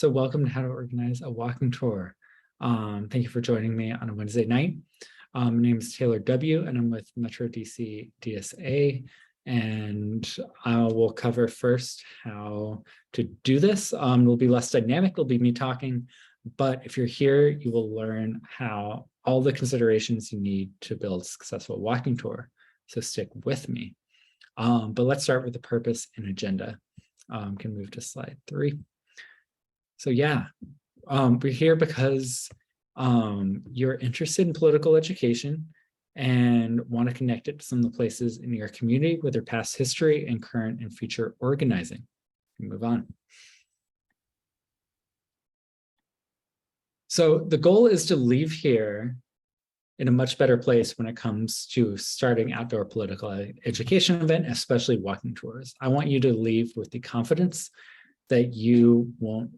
So welcome to How to Organize a Walking Tour. Thank you for joining me on a Wednesday night. My name is Taylor W. and I'm with Metro DC DSA. And I will cover first how to do this. It'll be less dynamic, it'll be me talking. But if you're here, you will learn how all the considerations you need to build a successful walking tour. So stick with me. But let's start with the purpose and agenda. Can move to slide 3. So yeah, we're here because you're interested in political education and want to connect it to some of the places in your community with their past history and current and future organizing. Move on. So the goal is to leave here in a much better place when it comes to starting outdoor political education event, especially walking tours. I want you to leave with the confidence that you won't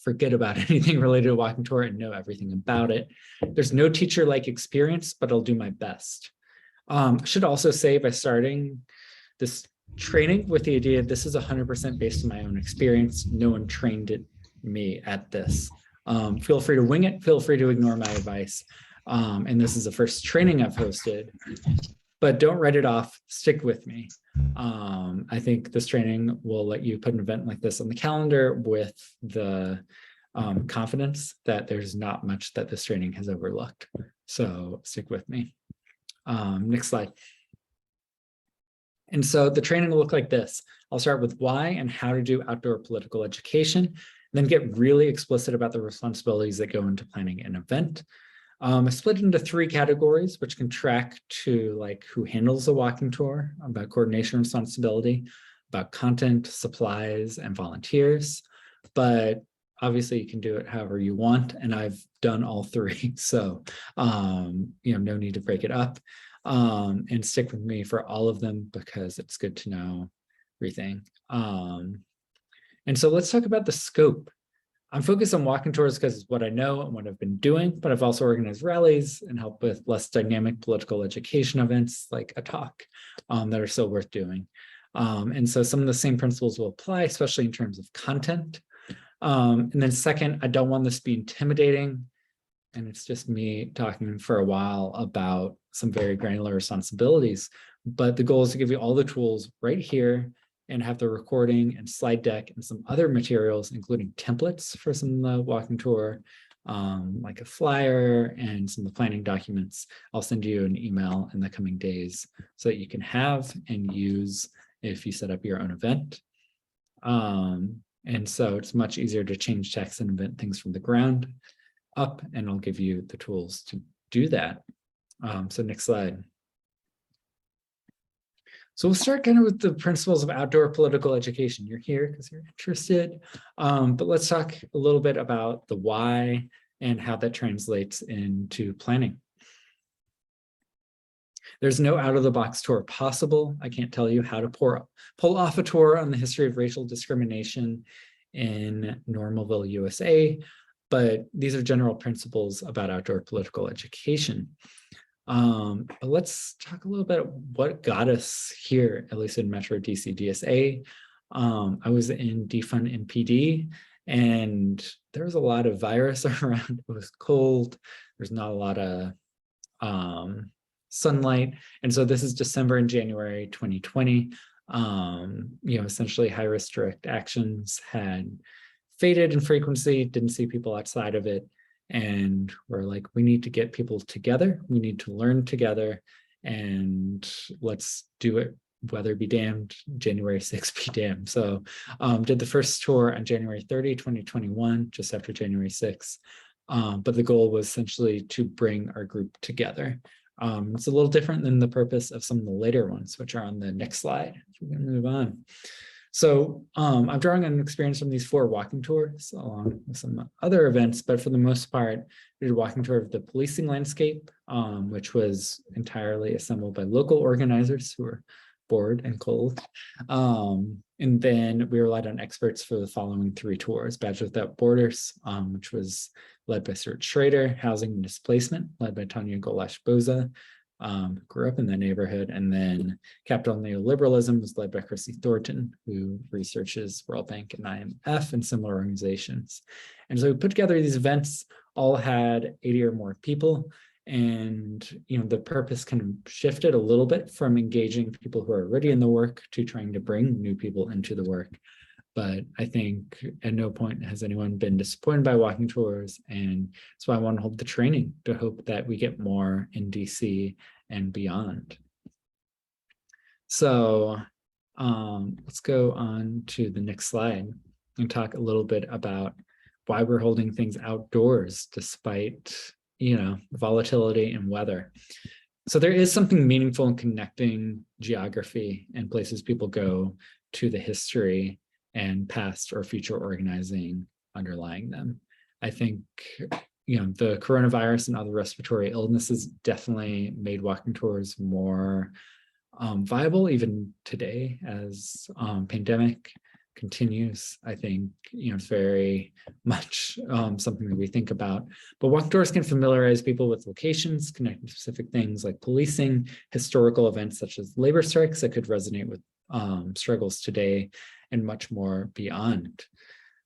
forget about anything related to walking tour and know everything about it. There's no teacher-like experience, but I'll do my best. I should also say, by starting this training with the idea this is 100% based on my own experience, no one trained me at this. Feel free to wing it, feel free to ignore my advice. And this is the first training I've hosted, but don't write it off, stick with me. I think this training will let you put an event like this on the calendar with the confidence that there's not much that this training has overlooked. So stick with me. Next slide. And so the training will look like this. I'll start with why and how to do outdoor political education, then get really explicit about the responsibilities that go into planning an event. I split into 3 categories, which can track to like who handles a walking tour, about coordination responsibility, about content, supplies, and volunteers. But obviously you can do it however you want, and I've done all 3. So, no need to break it up. And stick with me for all of them because it's good to know everything. And so let's talk about the scope. I'm focused on walking tours because it's what I know and what I've been doing, but I've also organized rallies and helped with less dynamic political education events like a talk that are still worth doing. And so some of the same principles will apply, especially in terms of content. And then second, I don't want this to be intimidating. And it's just me talking for a while about some very granular responsibilities. But the goal is to give you all the tools right here and have the recording and slide deck and some other materials, including templates for some of the walking tour, like a flyer and some of the planning documents. I'll send you an email in the coming days so that you can have and use if you set up your own event. And so it's much easier to change text and invent things from the ground up, and I'll give you the tools to do that. So next slide. So we'll start kind of with the principles of outdoor political education. You're here because you're interested, but let's talk a little bit about the why and how that translates into planning. There's no out-of-the-box tour possible. I can't tell you how to pull off a tour on the history of racial discrimination in Normalville, USA, but these are general principles about outdoor political education. But let's talk a little bit about what got us here, at least in Metro DC DSA. I was in defund NPD, and there was a lot of virus around. It was cold. There's not a lot of sunlight. And so this is December and January 2020. Essentially high-risk direct actions had faded in frequency, didn't see people outside of it. And we're like, we need to get people together. We need to learn together, and let's do it, weather be damned, January 6th be damned. So did the first tour on January 30, 2021, just after January 6th. But the goal was essentially to bring our group together. It's a little different than the purpose of some of the later ones, which are on the next slide. We're going to move on. So I'm drawing on an experience from these 4 walking tours along with some other events, but for the most part, we did a walking tour of the policing landscape, which was entirely assembled by local organizers who were bored and cold. And then we relied on experts for the following 3 tours: Badge Without Borders, which was led by Stuart Schrader; Housing and Displacement, led by Tanya Golash-Boza; grew up in that neighborhood. And then Capital Neoliberalism was led by Chrissy Thornton, who researches World Bank and IMF and similar organizations. And so we put together these events, all had 80 or more people. And the purpose kind of shifted a little bit from engaging people who are already in the work to trying to bring new people into the work. But I think at no point has anyone been disappointed by walking tours. And that's why I want to hold the training to hope that we get more in DC and beyond. So let's go on to the next slide and talk a little bit about why we're holding things outdoors despite, volatility and weather. So there is something meaningful in connecting geography and places people go to the history and past or future organizing underlying them. I think, the coronavirus and other respiratory illnesses definitely made walking tours more viable even today as pandemic continues. I think, it's very much something that we think about. But walking tours can familiarize people with locations, connecting to specific things like policing, historical events such as labor strikes that could resonate with struggles today, and much more beyond.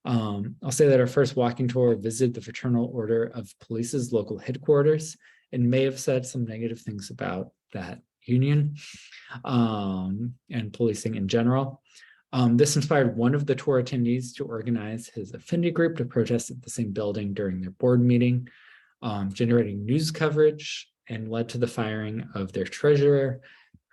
I'll say that our first walking tour visited the Fraternal Order of Police's local headquarters and may have said some negative things about that union and policing in general. This inspired one of the tour attendees to organize his affinity group to protest at the same building during their board meeting, generating news coverage, and led to the firing of their treasurer,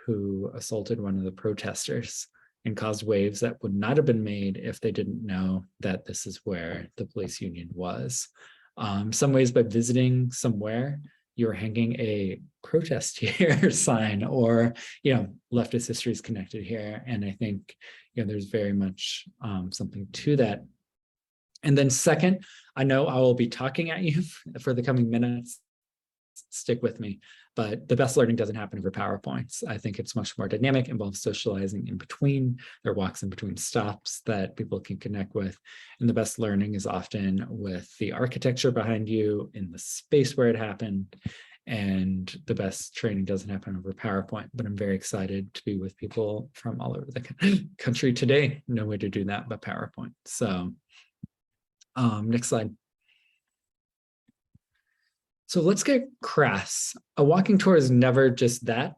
who assaulted one of the protesters and caused waves that would not have been made if they didn't know that this is where the police union was. Some ways by visiting somewhere, you're hanging a protest here sign, or, leftist history is connected here. And I think, there's very much something to that. And then second, I know I will be talking at you for the coming minutes. Stick with me, but the best learning doesn't happen over PowerPoints. I think it's much more dynamic, involves socializing in between. There are walks in between stops that people can connect with. And the best learning is often with the architecture behind you in the space where it happened. And the best training doesn't happen over PowerPoint, but I'm very excited to be with people from all over the country today. No way to do that but PowerPoint. So next slide. So let's get crass. A walking tour is never just that.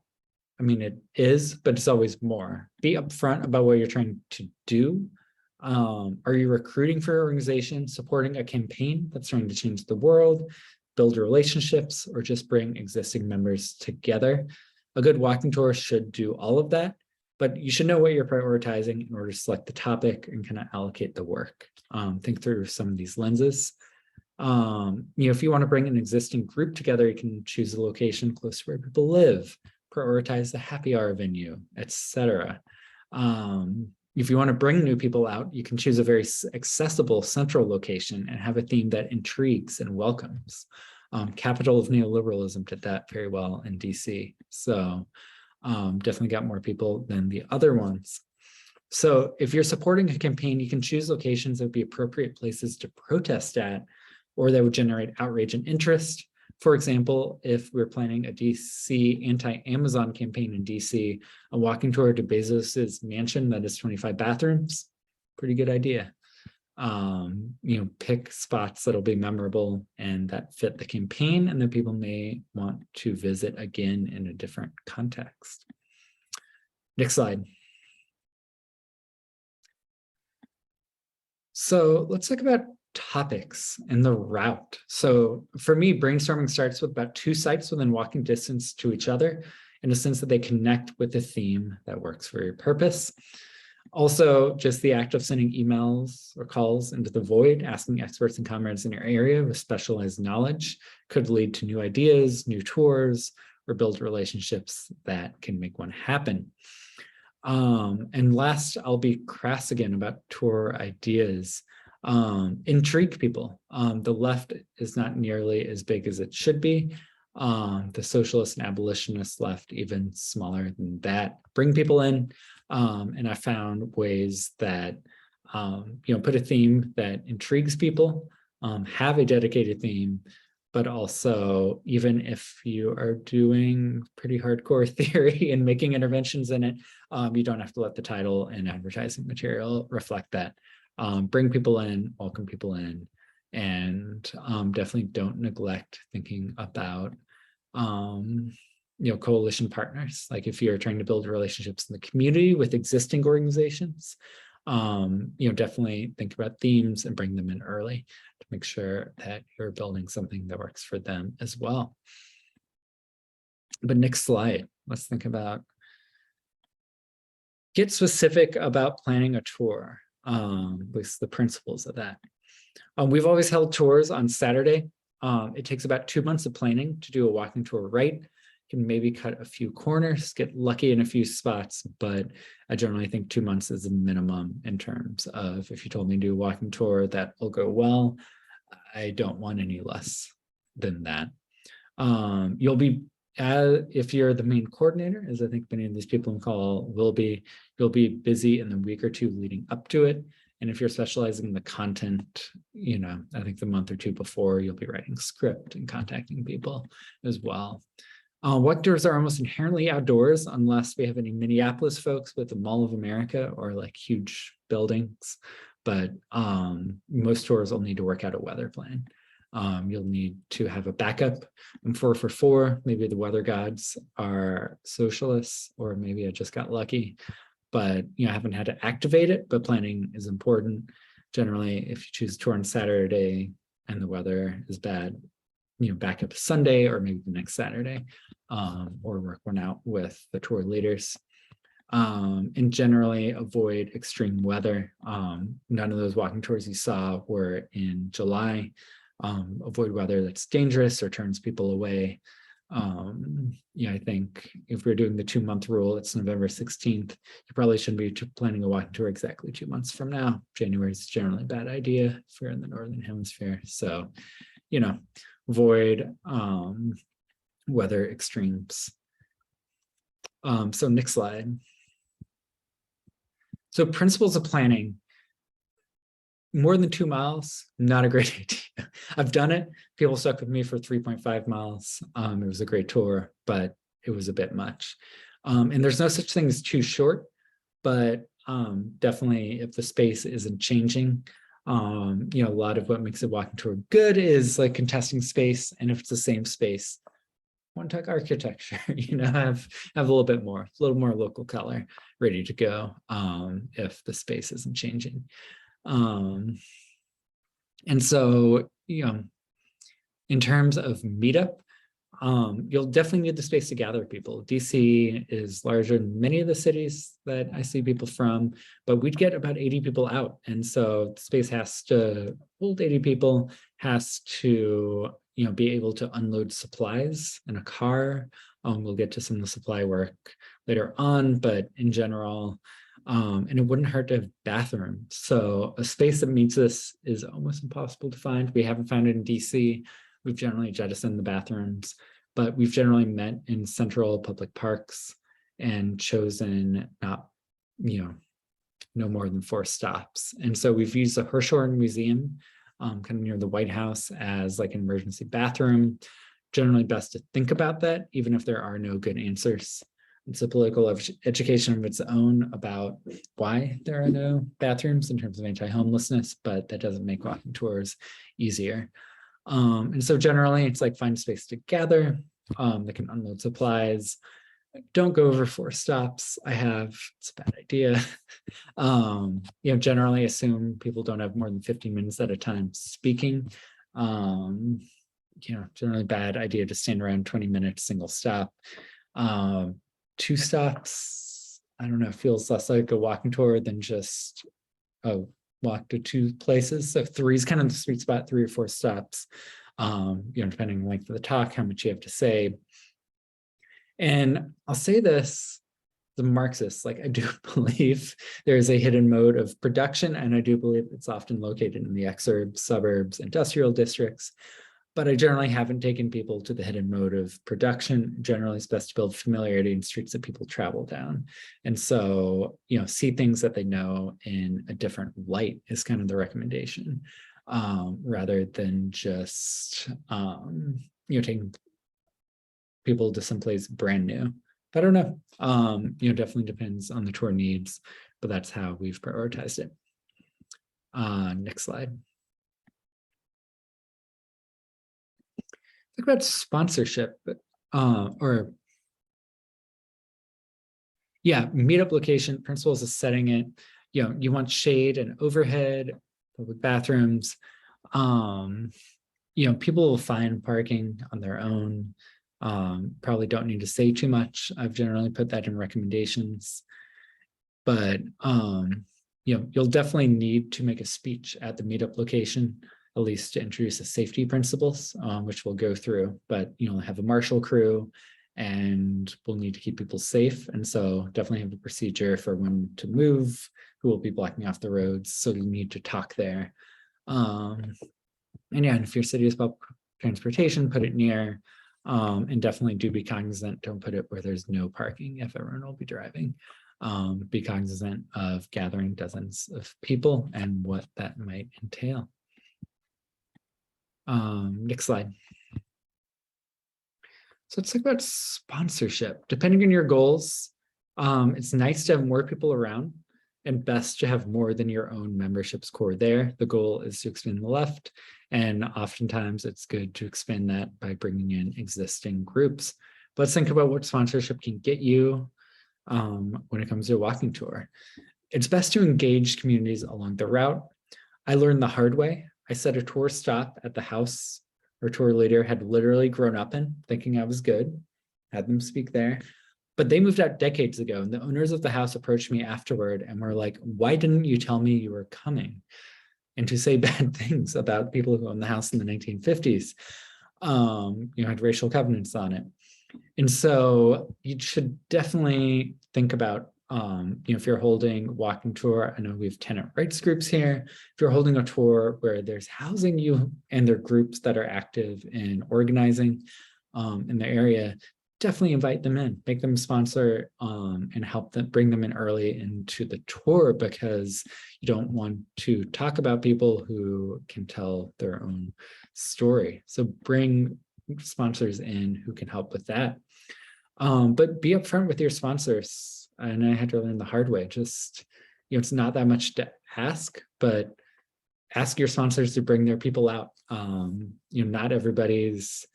I mean, it is, but it's always more. Be upfront about what you're trying to do. Are you recruiting for your organization, supporting a campaign that's trying to change the world, build relationships, or just bring existing members together? A good walking tour should do all of that, but you should know what you're prioritizing in order to select the topic and kind of allocate the work. Think through some of these lenses. If you want to bring an existing group together, you can choose a location close to where people live, prioritize the happy hour venue, etc. If you want to bring new people out, you can choose a very accessible central location and have a theme that intrigues and welcomes. Capital of Neoliberalism did that very well in DC. So definitely got more people than the other ones. So if you're supporting a campaign, you can choose locations that would be appropriate places to protest at, or that would generate outrage and interest. For example, if we're planning a DC anti-Amazon campaign in DC, a walking tour to Bezos's mansion that has 25 bathrooms, pretty good idea. Pick spots that'll be memorable and that fit the campaign, and then people may want to visit again in a different context. Next slide. So let's talk about topics and the route. So for me, brainstorming starts with about 2 sites within walking distance to each other, in a sense that they connect with a theme that works for your purpose. Also, just the act of sending emails or calls into the void, asking experts and comrades in your area with specialized knowledge could lead to new ideas, new tours, or build relationships that can make one happen. And last, I'll be crass again about tour ideas. Intrigue people. The left is not nearly as big as it should be. The socialist and abolitionist left even smaller than that. Bring people in, and I found ways that put a theme that intrigues people, have a dedicated theme, but also even if you are doing pretty hardcore theory and making interventions in it, you don't have to let the title and advertising material reflect that. Bring people in, welcome people in, and definitely don't neglect thinking about coalition partners. Like if you're trying to build relationships in the community with existing organizations, definitely think about themes and bring them in early to make sure that you're building something that works for them as well. But next slide, let's think about, get specific about planning a tour, at least the principles of that. We've always held tours on Saturday. It takes about 2 months of planning to do a walking tour right. You can maybe cut a few corners, get lucky in a few spots, but I generally think 2 months is a minimum in terms of if you told me to do a walking tour that will go well, I don't want any less than that. You'll be, if you're the main coordinator, as I think many of these people in call will be, you'll be busy in the week or two leading up to it. And if you're specializing in the content, I think the month or two before, you'll be writing script and contacting people as well. Walk tours are almost inherently outdoors unless we have any Minneapolis folks with the Mall of America or like huge buildings. But most tours will need to work out a weather plan. You'll need to have a backup. I'm 4 for 4. Maybe the weather gods are socialists, or maybe I just got lucky. But I haven't had to activate it, but planning is important. Generally, if you choose a tour on Saturday and the weather is bad, back up Sunday or maybe the next Saturday, or work one out with the tour leaders. And generally avoid extreme weather. None of those walking tours you saw were in July. Avoid weather that's dangerous or turns people away. I think if we're doing the 2-month rule, it's November 16th. You probably shouldn't be planning a walking tour exactly 2 months from now. January is generally a bad idea if you're in the Northern Hemisphere. So, avoid weather extremes. So next slide. So principles of planning. More than 2 miles, not a great idea. I've done it. People stuck with me for 3.5 miles. It was a great tour, but it was a bit much. And there's no such thing as too short, but definitely if the space isn't changing, a lot of what makes a walking tour good is like contesting space. And if it's the same space, one-tuck architecture, have a little bit more, a little more local color ready to go if the space isn't changing. And so, in terms of meetup, you'll definitely need the space to gather people. DC is larger than many of the cities that I see people from, but we'd get about 80 people out. And so the space has to hold 80 people, has to, be able to unload supplies in a car. We'll get to some of the supply work later on, but in general, and it wouldn't hurt to have bathrooms. So a space that meets this is almost impossible to find. We haven't found it in DC. We've generally jettisoned the bathrooms, but we've generally met in central public parks and chosen not, no more than 4 stops. And so we've used the Hirshhorn Museum, kind of near the White House, as like an emergency bathroom. Generally best to think about that, even if there are no good answers. It's a political education of its own about why there are no bathrooms in terms of anti-homelessness, but that doesn't make walking tours easier. And so generally it's like find space to gather, that can unload supplies. Don't go over 4 stops. It's a bad idea. Generally assume people don't have more than 15 minutes at a time speaking. Generally bad idea to stand around 20 minutes, single stop. 2 stops, I don't know, feels less like a walking tour than just a walk to 2 places. So 3 is kind of the sweet spot, 3 or 4 stops, depending on the length of the talk, how much you have to say. And I'll say this, the Marxists, like I do believe there is a hidden mode of production, and I do believe it's often located in the exurbs, suburbs, industrial districts. But I generally haven't taken people to the hidden mode of production. Generally, it's best to build familiarity in streets that people travel down. And so, see things that they know in a different light is kind of the recommendation. rather than just taking people to someplace brand new. But I don't know. Definitely depends on the tour needs, but that's how we've prioritized it. Next slide. Think about sponsorship, meetup location. Principles is setting it. You want shade and overhead, public bathrooms. People will find parking on their own. Probably don't need to say too much. I've generally put that in recommendations, but you'll definitely need to make a speech at the meetup location, at least to introduce the safety principles, which we'll go through. But have a marshal crew, and we'll need to keep people safe. And so definitely have a procedure for when to move, who will be blocking off the roads. So you need to talk there. And if your city is public transportation, put it near. And definitely do be cognizant. Don't put it where there's no parking if everyone will be driving. Be cognizant of gathering dozens of people and what that might entail. Next slide. So let's talk about sponsorship. Depending on your goals, it's nice to have more people around and best to have more than your own membership's core there. The goal is to expand the left, and oftentimes it's good to expand that by bringing in existing groups. But let's think about what sponsorship can get you when it comes to a walking tour. It's best to engage communities along the route. I learned the hard way. I set a tour stop at the house our tour leader had literally grown up in, thinking I was good, had them speak there. But they moved out decades ago, and the owners of the house approached me afterward and were like, why didn't you tell me you were coming? And to say bad things about people who owned the house in the 1950s, had racial covenants on it. And so you should definitely think about, if you're holding walking tour, I know we have tenant rights groups here. If you're holding a tour where there's housing you and there are groups that are active in organizing in the area, definitely invite them in, make them sponsor and help them, bring them in early into the tour, because you don't want to talk about people who can tell their own story. So bring sponsors in who can help with that. But be upfront with your sponsors. And I had to learn the hard way. Just, it's not that much to ask, but ask your sponsors to bring their people out. Not everybody's,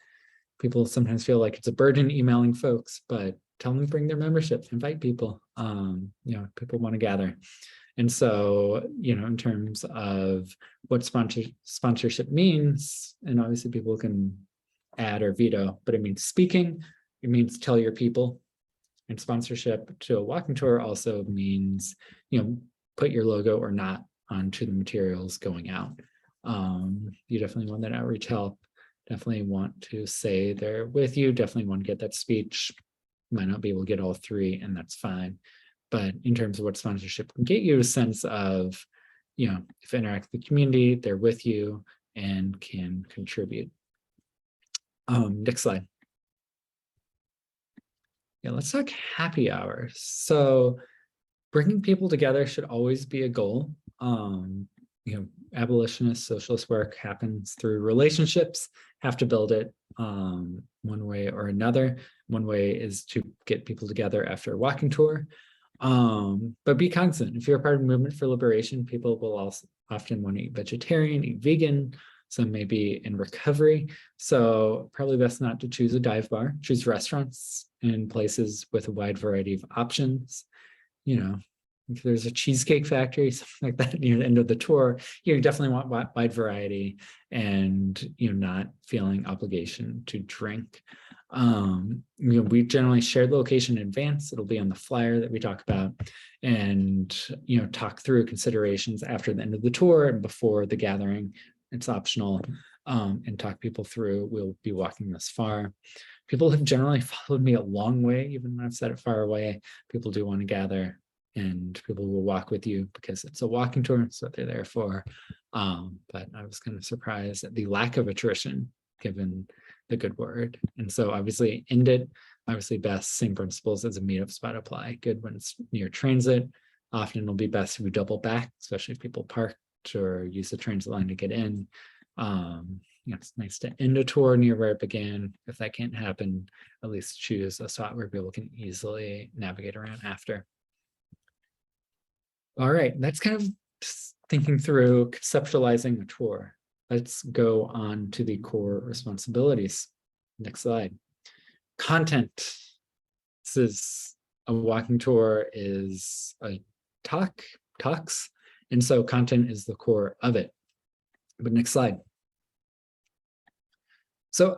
people sometimes feel like it's a burden emailing folks, but tell them to bring their membership, invite people. People want to gather. And so, in terms of what sponsorship means, and obviously people can add or veto, but it means speaking, it means tell your people. And sponsorship to a walking tour also means, put your logo or not onto the materials going out. You definitely want that outreach help. Definitely want to say they're with you. Definitely want to get that speech. Might not be able to get all three, and that's fine. But in terms of what sponsorship can get you, a sense of, if you interact with the community, they're with you and can contribute. Next slide. Let's talk happy hours. So bringing people together should always be a goal. Abolitionist socialist work happens through relationships, have to build it one way or another. One way is to get people together after a walking tour. But be cognizant. If you're a part of a movement for liberation, people will also often want to eat vegetarian, eat vegan, some may be in recovery. So probably best not to choose a dive bar, choose restaurants in places with a wide variety of options. If there's a cheesecake factory, something like that near the end of the tour, you definitely want wide variety and not feeling obligation to drink. We generally share the location in advance. It'll be on the flyer that we talk about, and talk through considerations after the end of the tour and before the gathering. It's optional, and talk people through. We'll be walking this far. People have generally followed me a long way, even when I've set it far away. People do want to gather, and people will walk with you because it's a walking tour. That's what they're there for. But I was kind of surprised at the lack of attrition, given the good word. And so obviously end it. Obviously best, same principles as a meetup spot apply. Good when it's near transit. Often it'll be best if we double back, especially if people parked or use the transit line to get in. It's nice to end a tour near where it began. If that can't happen, at least choose a spot where people can easily navigate around after. All right, that's kind of thinking through conceptualizing a tour. Let's go on to the core responsibilities. Next slide. Content. This is a walking tour is a talks, and so content is the core of it. But next slide. So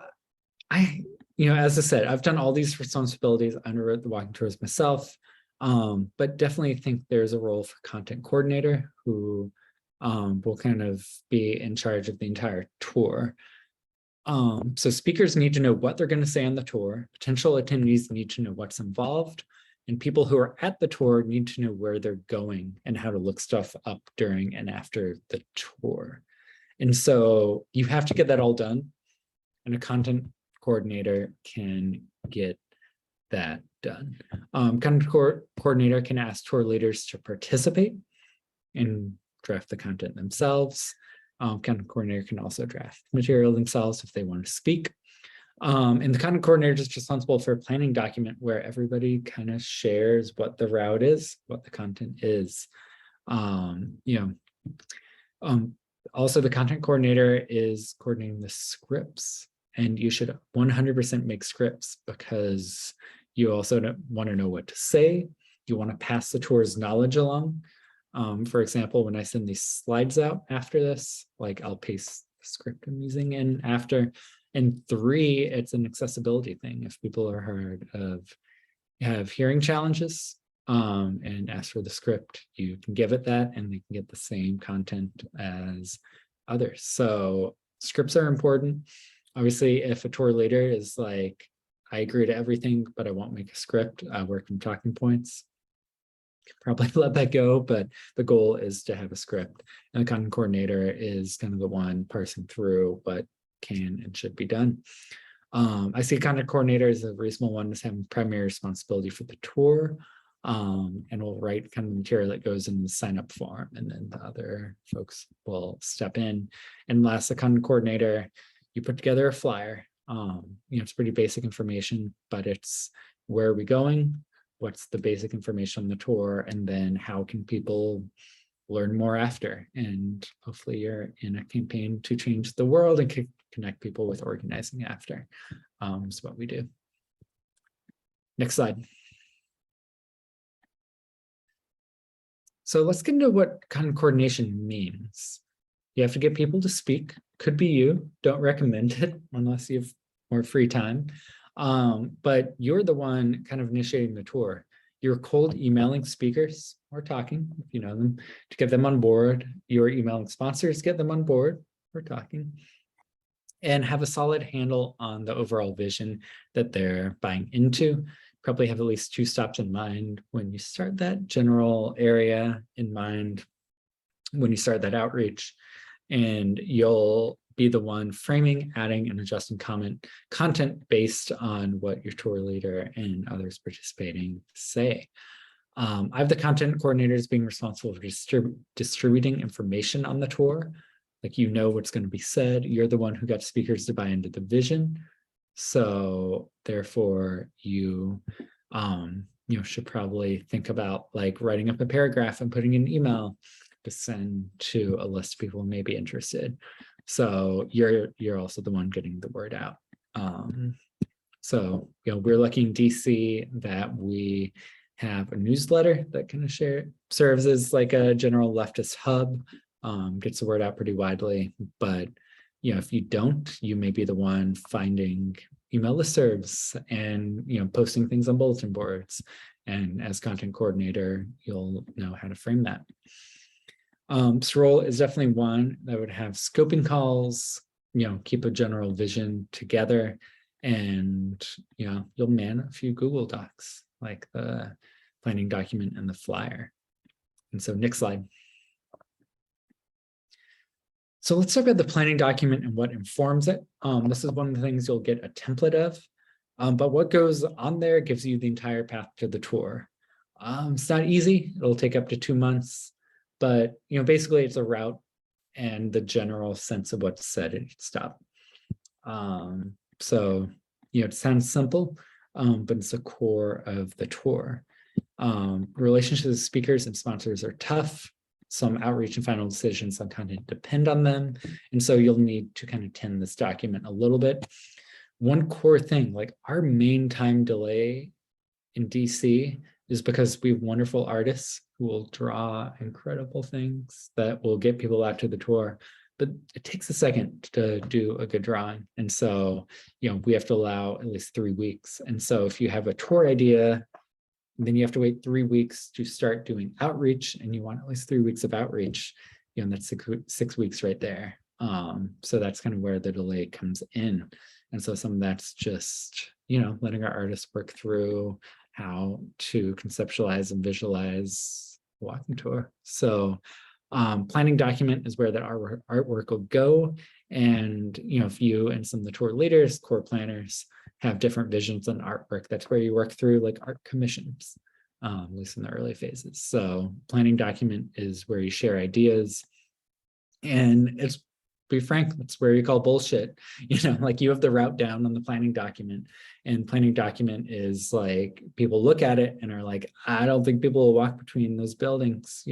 as I said, I've done all these responsibilities under the walking tours myself, but definitely think there's a role for content coordinator who will kind of be in charge of the entire tour. So speakers need to know what they're going to say on the tour. Potential attendees need to know what's involved, and people who are at the tour need to know where they're going and how to look stuff up during and after the tour. And so you have to get that all done, and a content coordinator can get that done. Content coordinator can ask tour leaders to participate and draft the content themselves. Content coordinator can also draft material themselves if they want to speak. And the content coordinator is responsible for a planning document where everybody kind of shares what the route is, what the content is. Also, the content coordinator is coordinating the scripts, and you should 100% make scripts because you also want to know what to say. You want to pass the tour's knowledge along. For example, when I send these slides out after this, like I'll paste the script I'm using in after. And 3, it's an accessibility thing. If people are have hearing challenges and ask for the script, you can give it that and they can get the same content as others. So scripts are important. Obviously, if a tour leader is like, I agree to everything, but I won't make a script, I work from talking points, probably let that go, but the goal is to have a script. And the content coordinator is kind of the one parsing through what can and should be done. I see content coordinator as a reasonable one as having primary responsibility for the tour, and will write kind of material that goes in the sign-up form, and then the other folks will step in. And last, the content coordinator, you put together a flyer. It's pretty basic information, but it's where are we going? What's the basic information on the tour? And then how can people learn more after? And hopefully you're in a campaign to change the world and connect people with organizing after. Is what we do. Next slide. So let's get into what content coordination means. You have to get people to speak. Could be you. Don't recommend it unless you have more free time. But you're the one kind of initiating the tour. You're cold emailing speakers or talking, if you know them, to get them on board. You're emailing sponsors, get them on board or talking, and have a solid handle on the overall vision that they're buying into. Probably have at least 2 stops in mind when you start that general area in mind, when you start that outreach, and you'll be the one framing, adding, and adjusting content based on what your tour leader and others participating say. I have the content coordinators being responsible for distributing information on the tour. Like, you know what's going to be said. You're the one who got speakers to buy into the vision. So therefore, you should probably think about like writing up a paragraph and putting an email to send to a list of people who may be interested. So you're also the one getting the word out. So we're lucky in DC that we have a newsletter that kind of serves as like a general leftist hub, gets the word out pretty widely. But if you don't, you may be the one finding email listservs and posting things on bulletin boards. And as content coordinator, you'll know how to frame that. This role is definitely one that would have scoping calls, keep a general vision together, and you'll man a few Google Docs, like the planning document and the flyer. And so next slide. So let's talk about the planning document and what informs it. This is one of the things you'll get a template of, but what goes on there gives you the entire path to the tour. It's not easy. It'll take up to 2 months. But basically it's a route and the general sense of what's said at each stop. So, it sounds simple, but it's the core of the tour. Relationships with speakers and sponsors are tough. Some outreach and final decisions on content depend on them. And so you'll need to kind of tend this document a little bit. One core thing, like our main time delay in DC is because we have wonderful artists who will draw incredible things that will get people out to the tour. But it takes a second to do a good drawing. And so, we have to allow at least 3 weeks. And so if you have a tour idea, then you have to wait 3 weeks to start doing outreach, and you want at least 3 weeks of outreach, that's 6 weeks right there. So that's kind of where the delay comes in. And so some of that's just, letting our artists work through how to conceptualize and visualize a walking tour. So planning document is where the artwork will go. And, if you and some of the tour leaders, core planners, have different visions on artwork, that's where you work through like art commissions, at least in the early phases. So planning document is where you share ideas, and it's, be frank, that's where you call bullshit. Like you have the route down on the planning document, and planning document is like, people look at it and are like, I don't think people will walk between those buildings,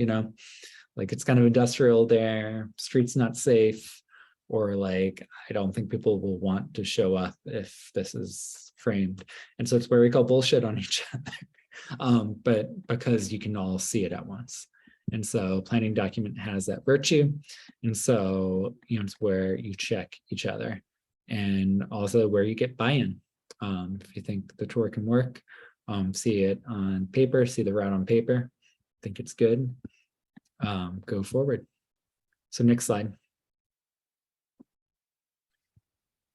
like it's kind of industrial there, street's not safe, or like, I don't think people will want to show up if this is framed. And so it's where we call bullshit on each other, but because you can all see it at once. And so planning document has that virtue. And so, it's where you check each other, and also where you get buy-in. If you think the tour can work, see it on paper, see the route on paper, think it's good, go forward. So next slide.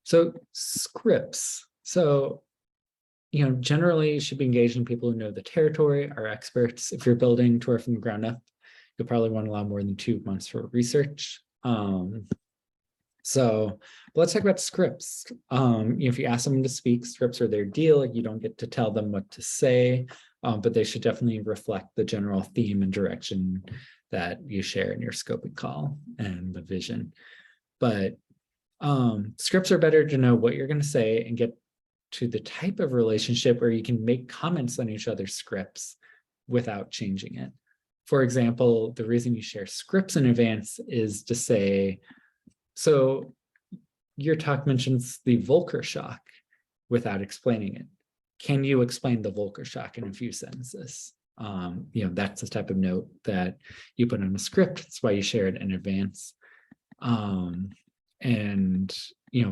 So scripts. So, generally you should be engaging people who know the territory, are experts. If you're building tour from the ground up, you'll probably want to allow more than 2 months for research. So let's talk about scripts. If you ask someone to speak, scripts are their deal. You don't get to tell them what to say, but they should definitely reflect the general theme and direction that you share in your scoping call and the vision. But scripts are better to know what you're going to say and get to the type of relationship where you can make comments on each other's scripts without changing it. For example, the reason you share scripts in advance is to say, so your talk mentions the Volcker shock without explaining it. Can you explain the Volcker shock in a few sentences? That's the type of note that you put on a script. That's why you share it in advance. And,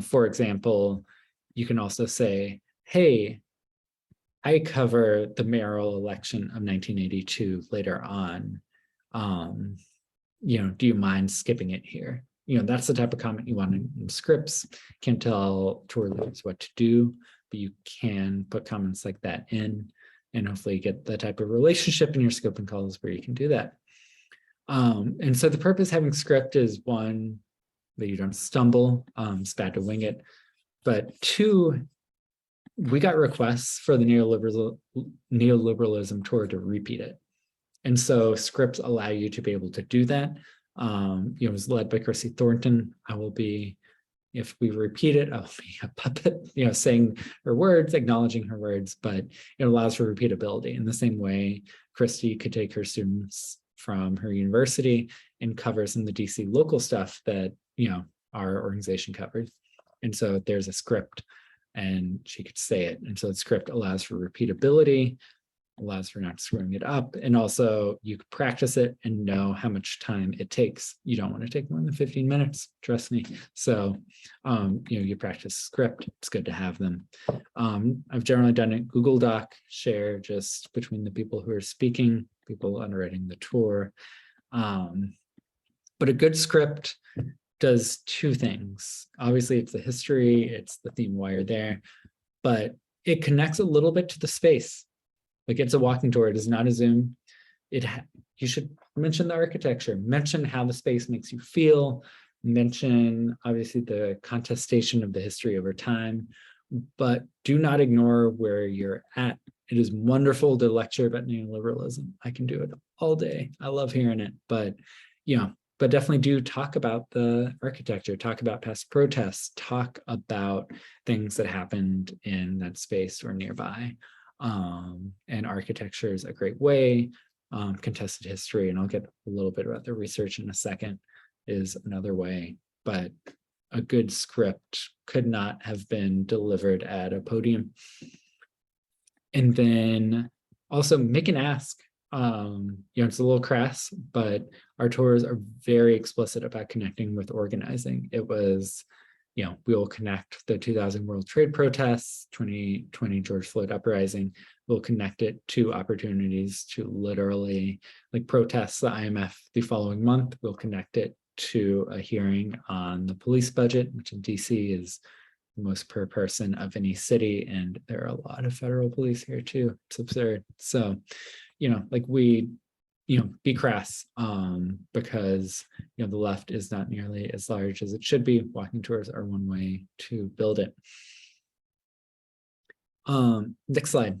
for example, you can also say, hey, I cover the mayoral election of 1982 later on. Do you mind skipping it here? That's the type of comment you want in scripts. Can't tell tour leaders what to do, but you can put comments like that in, and hopefully get the type of relationship in your scoping calls where you can do that. And so the purpose of having script is, one, that you don't stumble. It's bad to wing it. But two, we got requests for the neoliberalism tour to repeat it. And so scripts allow you to be able to do that. It was led by Chrissy Thornton. I will be, if we repeat it, I'll be a puppet, saying her words, acknowledging her words, but it allows for repeatability. In the same way, Christy could take her students from her university and cover some of the DC local stuff that, our organization covered. And so there's a script and she could say it. And so the script allows for repeatability, allows for not screwing it up. And also you could practice it and know how much time it takes. You don't want to take more than 15 minutes, trust me. So, you practice script, it's good to have them. I've generally done it Google Doc, share just between the people who are speaking, people underwriting the tour. But a good script does two things. Obviously, it's the history, it's the theme while you're there, but it connects a little bit to the space. Like it's a walking tour, it is not a Zoom. You should mention the architecture, mention how the space makes you feel, mention obviously the contestation of the history over time, but do not ignore where you're at. It is wonderful to lecture about neoliberalism. I can do it all day. I love hearing it, but but definitely do talk about the architecture, talk about past protests, talk about things that happened in that space or nearby. And architecture is a great way. Contested history, and I'll get a little bit about the research in a second, is another way. But a good script could not have been delivered at a podium. And then also make an ask. It's a little crass, but our tours are very explicit about connecting with organizing. It was, we will connect the 2000 World Trade protests, 2020 George Floyd uprising. We'll connect it to opportunities to literally protest the IMF the following month. We'll connect it to a hearing on the police budget, which in DC is the most per person of any city, and there are a lot of federal police here too. It's absurd. So, be crass, because the left is not nearly as large as it should be. Walking tours are one way to build it. Next slide.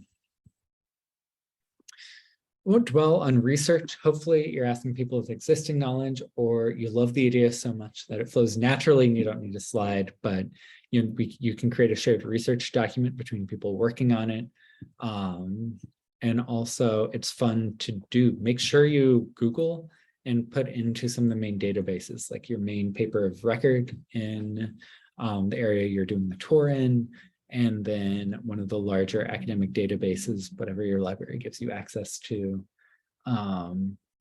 Won't dwell on research. Hopefully you're asking people with existing knowledge, or you love the idea so much that it flows naturally and you don't need a slide, but you can create a shared research document between people working on it. And also it's fun to do. Make sure you Google and put into some of the main databases, like your main paper of record in the area you're doing the tour in, and then one of the larger academic databases, whatever your library gives you access to,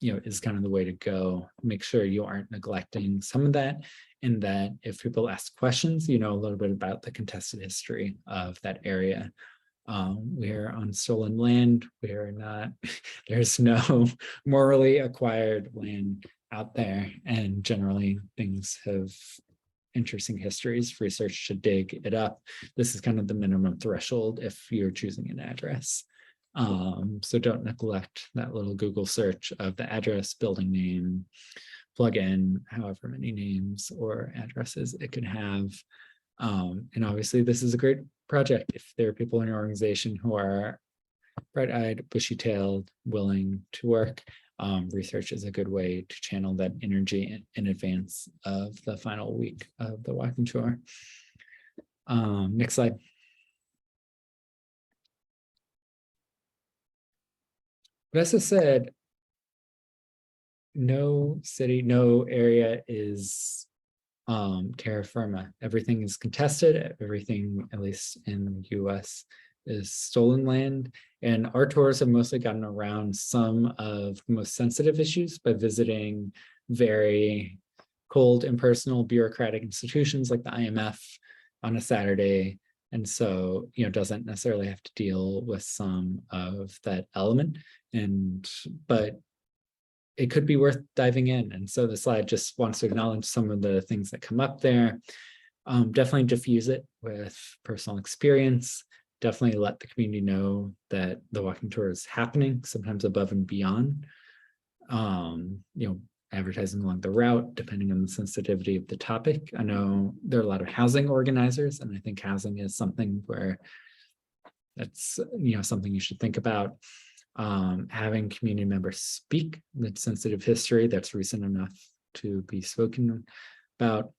is kind of the way to go. Make sure you aren't neglecting some of that, and that if people ask questions, a little bit about the contested history of that area. We're on stolen land. We are not, there's no morally acquired land out there. And generally things have interesting histories. Research should dig it up. This is kind of the minimum threshold if you're choosing an address. So don't neglect that little Google search of the address, building name, plug in however many names or addresses it could have. And obviously this is a great project. If there are people in your organization who are bright-eyed, bushy-tailed, willing to work, research is a good way to channel that energy in advance of the final week of the walking tour. Next slide. But as I said, no city, no area is terra firma. Everything is contested. Everything, at least in the US, is stolen land. And our tours have mostly gotten around some of the most sensitive issues by visiting very cold, impersonal, bureaucratic institutions like the IMF on a Saturday. And so, doesn't necessarily have to deal with some of that element. But it could be worth diving in. And so the slide just wants to acknowledge some of the things that come up there. Definitely diffuse it with personal experience. Definitely let the community know that the walking tour is happening, sometimes above and beyond. Advertising along the route, depending on the sensitivity of the topic. I know there are a lot of housing organizers, and I think housing is something where that's something you should think about. Having community members speak that sensitive history that's recent enough to be spoken about.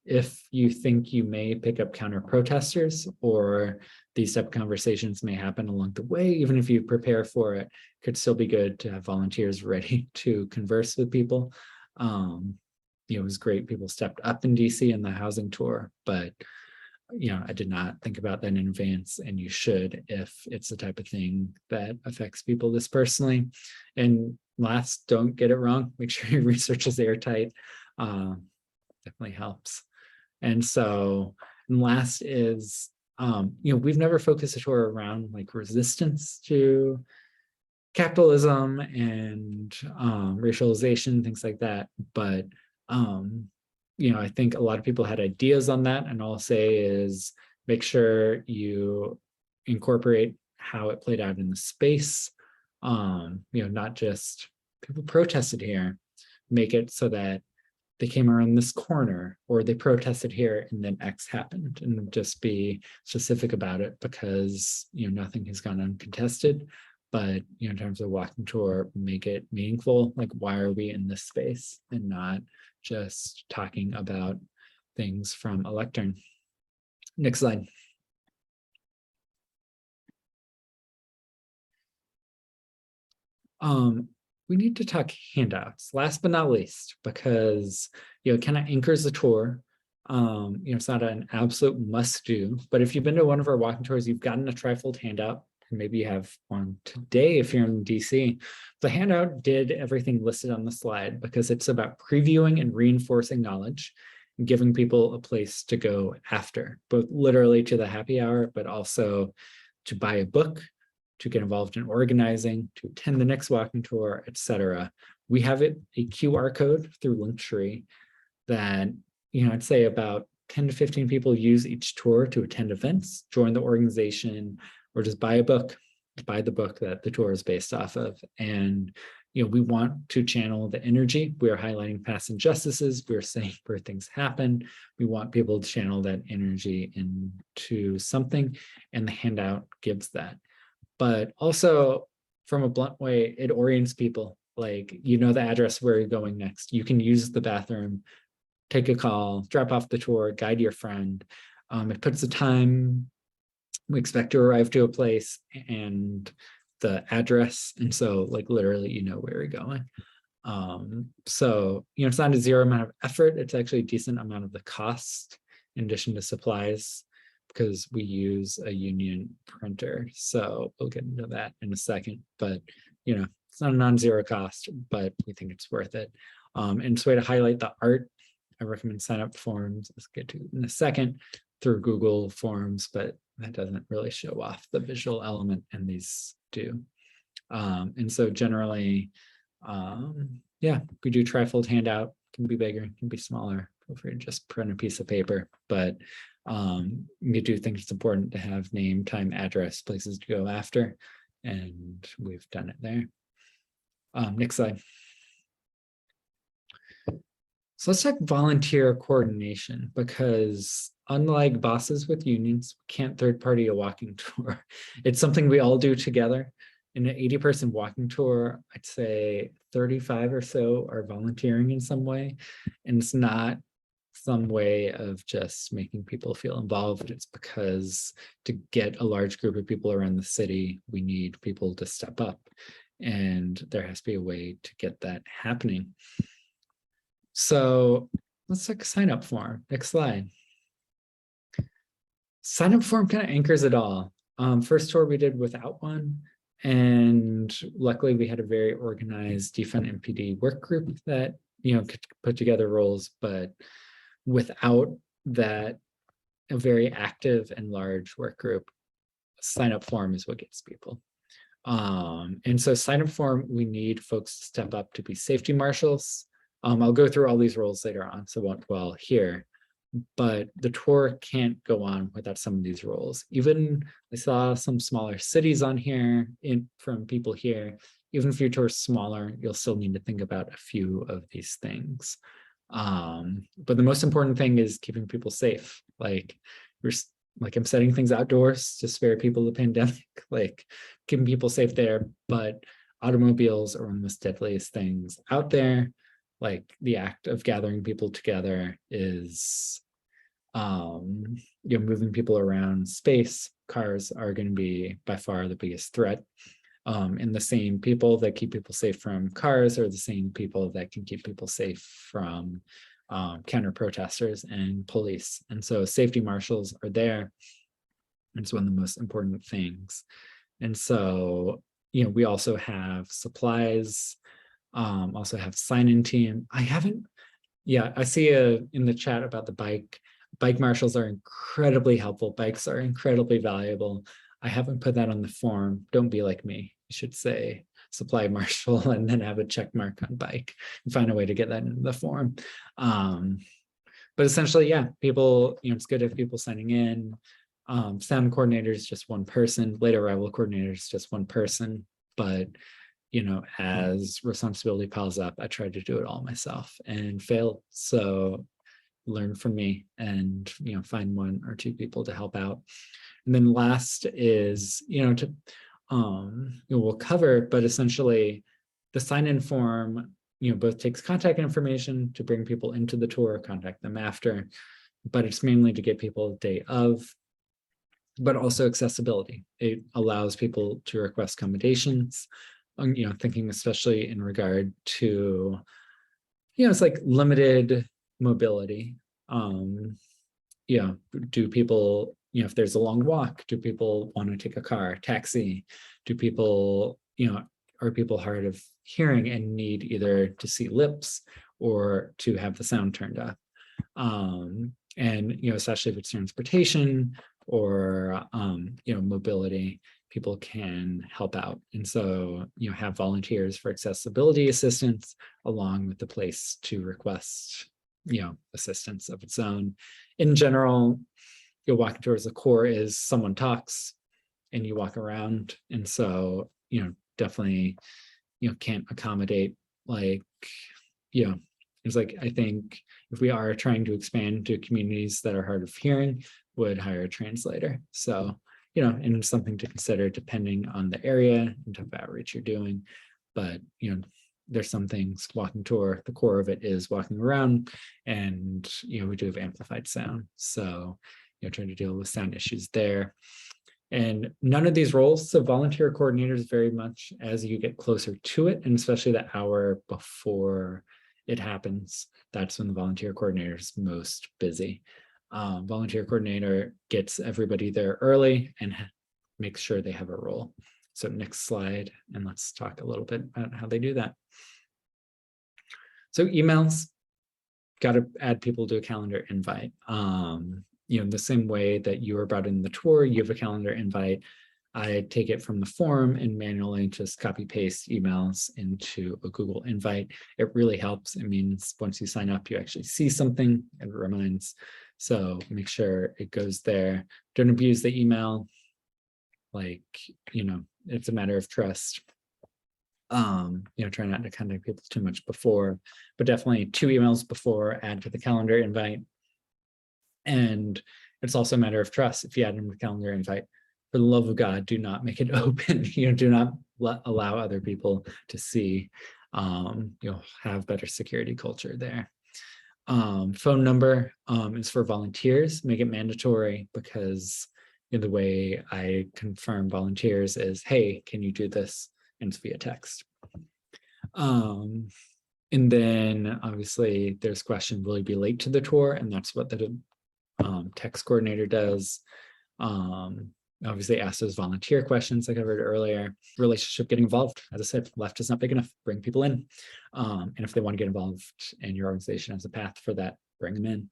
If you think you may pick up counter protesters, or these type of conversations may happen along the way, even if you prepare for it, could still be good to have volunteers ready to converse with people. It was great. People stepped up in DC in the housing tour, but I did not think about that in advance, and you should if it's the type of thing that affects people this personally. And last, don't get it wrong. Make sure your research is airtight. Definitely helps. And so, and last is, we've never focused a tour around resistance to capitalism and racialization, things like that. But I think a lot of people had ideas on that, and all I'll say is make sure you incorporate how it played out in the space. Not just people protested here, make it so that they came around this corner, or they protested here and then X happened, and just be specific about it, because nothing has gone uncontested. but in terms of walking tour, make it meaningful. Like, why are we in this space, and not just talking about things from a lectern. Next slide. We need to talk handouts, last but not least, because it kind of anchors the tour. It's not an absolute must do, but if you've been to one of our walking tours, you've gotten a trifold handout, and maybe you have one today if you're in DC. The handout did everything listed on the slide because it's about previewing and reinforcing knowledge and giving people a place to go after, both literally to the happy hour, but also to buy a book, to get involved in organizing, to attend the next walking tour, etc. We have a QR code through Linktree that, I'd say about 10 to 15 people use each tour to attend events, join the organization, or just buy a book, buy the book that the tour is based off of. And we want to channel the energy. We are highlighting past injustices. We're saying where things happen. We want people to channel that energy into something, and the handout gives that. But also, from a blunt way, it orients people. Like, the address where you're going next. You can use the bathroom, take a call, drop off the tour, guide your friend. It puts the time we expect to arrive to a place and the address. And so, like, literally, where you're going. So, it's not a zero amount of effort. It's actually a decent amount of the cost in addition to supplies, because we use a union printer. So we'll get into that in a second, but it's not a non-zero cost, but we think it's worth it. And it's a way to highlight the art. I recommend sign up forms. Let's get to it in a second through Google Forms, but that doesn't really show off the visual element, and these do. And so generally, we do trifold handout. It can be bigger, it can be smaller. Feel free to just print a piece of paper, but you do think it's important to have name, time, address, places to go after, and we've done it there. Next slide. So let's talk volunteer coordination, because unlike bosses with unions, we can't third party a walking tour. It's something we all do together. In an 80-person walking tour, I'd say 35 or so are volunteering in some way, and it's not some way of just making people feel involved. It's because to get a large group of people around the city, we need people to step up, and there has to be a way to get that happening. So let's take a sign up form. Next slide. Sign up form kind of anchors it all. First tour we did without one, and luckily we had a very organized defund MPD work group that could put together roles, but without that, a very active and large work group, sign up form is what gets people. And so sign up form, we need folks to step up to be safety marshals. I'll go through all these roles later on, so won't dwell here, but the tour can't go on without some of these roles. Even I saw some smaller cities on here from people here. Even if your tour is smaller, you'll still need to think about a few of these things. But the most important thing is keeping people safe. Like I'm setting things outdoors to spare people the pandemic, like keeping people safe there, but automobiles are one of the most deadliest things out there. Like, the act of gathering people together is moving people around space. Cars are going to be by far the biggest threat. And the same people that keep people safe from cars are the same people that can keep people safe from counter protesters and police. And so safety marshals are there. It's one of the most important things. And so, we also have supplies, also have sign-in team. I see in the chat about the bike marshals are incredibly helpful. Bikes are incredibly valuable. I haven't put that on the form. Don't be like me. You should say supply marshal and then have a check mark on bike and find a way to get that into the form. But essentially, people, it's good if people signing in. Sound coordinator is just one person. Late arrival coordinator is just one person. But, as responsibility piles up, I tried to do it all myself and failed. So learn from me and, find one or two people to help out. And then last is, we'll cover, but essentially the sign-in form, both takes contact information to bring people into the tour, contact them after, but it's mainly to get people a day of, but also accessibility. It allows people to request accommodations, thinking especially in regard to, it's like limited mobility. Do people, if there's a long walk, do people want to take a car, taxi? Do people, are people hard of hearing and need either to see lips or to have the sound turned up? And, especially if it's transportation or, mobility, people can help out. And so, have volunteers for accessibility assistance along with the place to request, assistance of its own. In general, walking towards the core is someone talks and you walk around. And so, definitely, can't accommodate it's like, I think if we are trying to expand to communities that are hard of hearing, would hire a translator. So, and something to consider depending on the area and type of outreach you're doing. But, there's some things walking tour, the core of it is walking around, and, we do have amplified sound. So, trying to deal with sound issues there. And none of these roles, so volunteer coordinators, very much as you get closer to it, and especially the hour before it happens, that's when the volunteer coordinator is most busy. Volunteer coordinator gets everybody there early and makes sure they have a role. So next slide, and let's talk a little bit about how they do that. So emails, got to add people to a calendar invite. The same way that you were brought in the tour, you have a calendar invite. I take it from the form and manually just copy paste emails into a Google invite. It really helps. It means once you sign up, you actually see something and it reminds. So make sure it goes there. Don't abuse the email. It's a matter of trust. Try not to contact people too much before, but definitely 2 emails before, add to the calendar invite. And it's also a matter of trust. If you add them to the calendar invite, for the love of God, do not make it open. Do not allow other people to see. Have better security culture there. Phone number is for volunteers. Make it mandatory, because the way I confirm volunteers is, hey, can you do this? And it's via text. And then obviously there's question, will you be late to the tour? And that's what the text coordinator does. Obviously ask those volunteer questions I covered earlier. Relationship, getting involved. As I said, left is not big enough, bring people in. And if they want to get involved and your organization has a path for that, bring them in.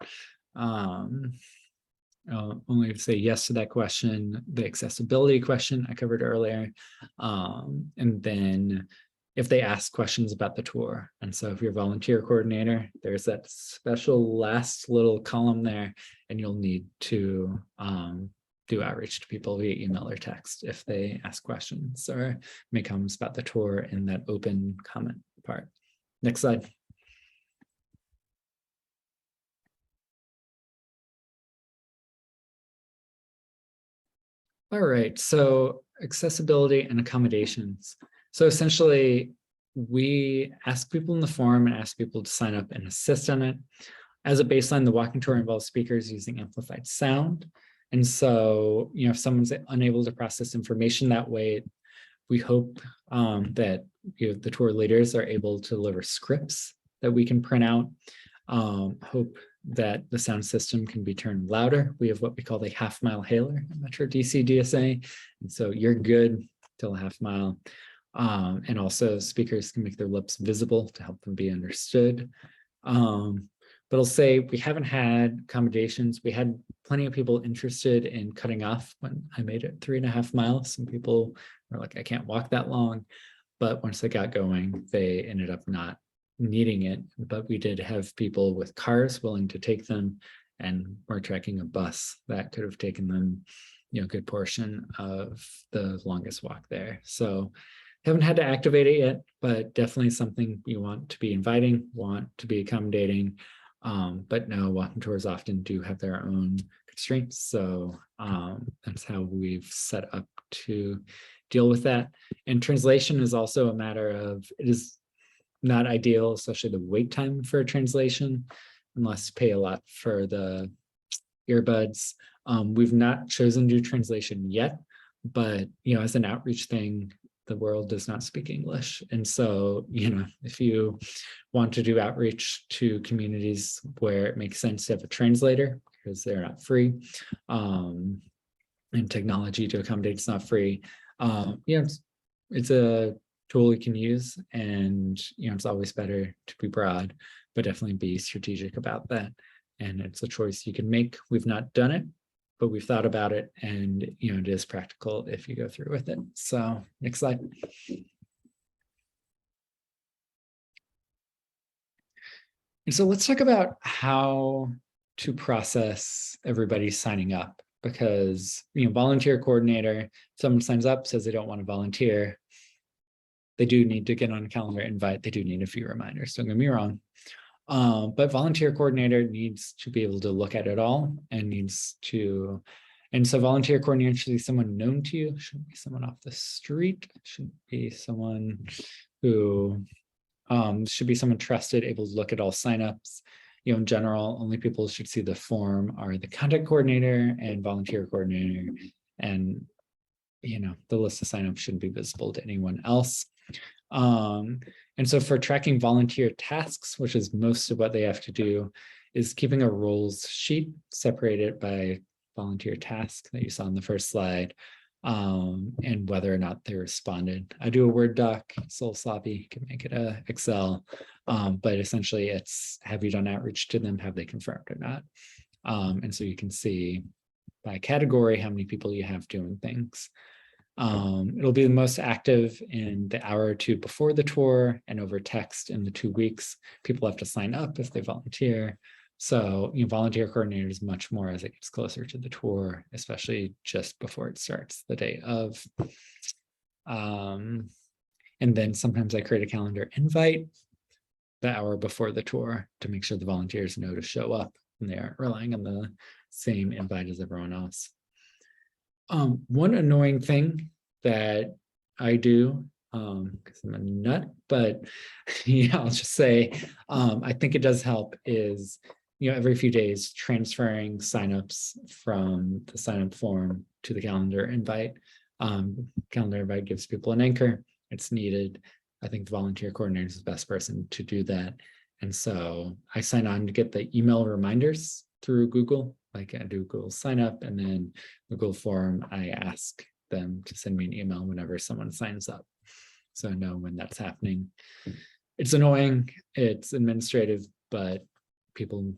Only say yes to that question. The accessibility question I covered earlier. And then if they ask questions about the tour. And so if you're a volunteer coordinator, there's that special last little column there, and you'll need to do outreach to people via email or text if they ask questions or make comments about the tour in that open comment part. Next slide. All right, so accessibility and accommodations. So essentially, we ask people in the forum and ask people to sign up and assist on it. As a baseline, the walking tour involves speakers using amplified sound. And so, if someone's unable to process information that way, we hope that the tour leaders are able to deliver scripts that we can print out. Hope that the sound system can be turned louder. We have what we call the half-mile hailer at Metro DC DSA. And so you're good till a half mile. And also speakers can make their lips visible to help them be understood. But I'll say we haven't had accommodations. We had plenty of people interested in cutting off when I made it 3.5 miles. Some people were like, I can't walk that long. But once they got going, they ended up not needing it. But we did have people with cars willing to take them, and we're tracking a bus that could have taken them, a good portion of the longest walk there. So haven't had to activate it yet, but definitely something you want to be inviting, want to be accommodating. But no, walking tours often do have their own constraints. So that's how we've set up to deal with that. And translation is also a matter of, it is not ideal, especially the wait time for a translation, unless you pay a lot for the earbuds. We've not chosen to do translation yet, but as an outreach thing, the world does not speak English. And so, if you want to do outreach to communities where it makes sense to have a translator, because they're not free, and technology to accommodate it's not free, it's a tool you can use, and it's always better to be broad, but definitely be strategic about that. And it's a choice you can make. We've not done it, but we've thought about it, and it is practical if you go through with it. So next slide. And so let's talk about how to process everybody signing up, because volunteer coordinator, if someone signs up, says they don't want to volunteer, they do need to get on a calendar invite. They do need a few reminders, don't get me wrong. But volunteer coordinator needs to be able to look at it all, and so volunteer coordinator should be someone known to you, shouldn't be someone off the street, should be someone who should be someone trusted, able to look at all signups. In general, only people who should see the form are the contact coordinator and volunteer coordinator, and the list of signups shouldn't be visible to anyone else. And so for tracking volunteer tasks, which is most of what they have to do, is keeping a roles sheet separated by volunteer task that you saw on the first slide, and whether or not they responded. I do a Word doc, it's a little sloppy, you can make it a Excel, but essentially it's, have you done outreach to them? Have they confirmed or not? And so you can see by category how many people you have doing things. It'll be the most active in the hour or two before the tour and over text in the 2 weeks. People have to sign up if they volunteer. So volunteer coordinators much more as it gets closer to the tour, especially just before it starts, the day of. And then sometimes I create a calendar invite the hour before the tour to make sure the volunteers know to show up and they aren't relying on the same invite as everyone else. One annoying thing that I do, because I'm a nut, but I'll just say, I think it does help, is every few days transferring signups from the sign-up form to the calendar invite. Calendar invite gives people an anchor. It's needed. I think the volunteer coordinator is the best person to do that. And so I sign on to get the email reminders through Google. Like I do Google sign up, and then Google form, I ask them to send me an email whenever someone signs up, so I know when that's happening. It's annoying, it's administrative, but people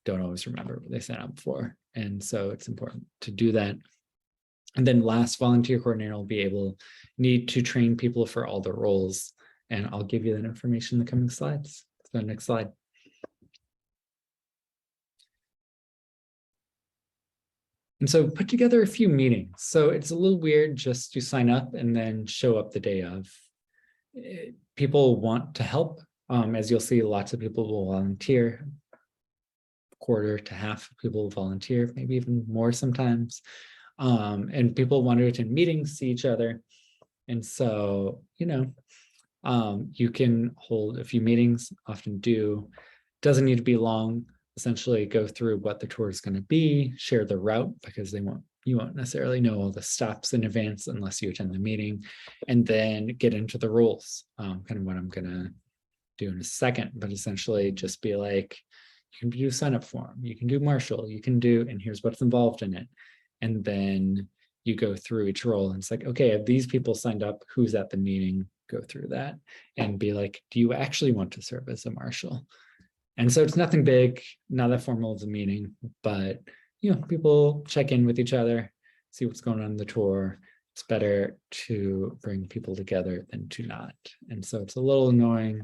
don't always remember what they sign up for, and so it's important to do that. And then last, volunteer coordinator will need to train people for all the roles, and I'll give you that information in the coming slides. So next slide. And so put together a few meetings. So it's a little weird just to sign up and then show up the day of. People want to help. As you'll see, lots of people will volunteer. Quarter to half of people will volunteer, maybe even more sometimes. And people want to attend meetings, see each other. And so, you can hold a few meetings, often do. Doesn't need to be long. Essentially go through what the tour is going to be, share the route, because you won't necessarily know all the stops in advance unless you attend the meeting, and then get into the rules, kind of what I'm going to do in a second, but essentially just be like, you can do sign up form, you can do Marshall, you can do, and here's what's involved in it. And then you go through each role and it's like, okay, if these people signed up, who's at the meeting, go through that and be like, do you actually want to serve as a Marshal? And so it's nothing big, not that formal as a meeting, but people check in with each other, see what's going on in the tour. It's better to bring people together than to not. And so it's a little annoying,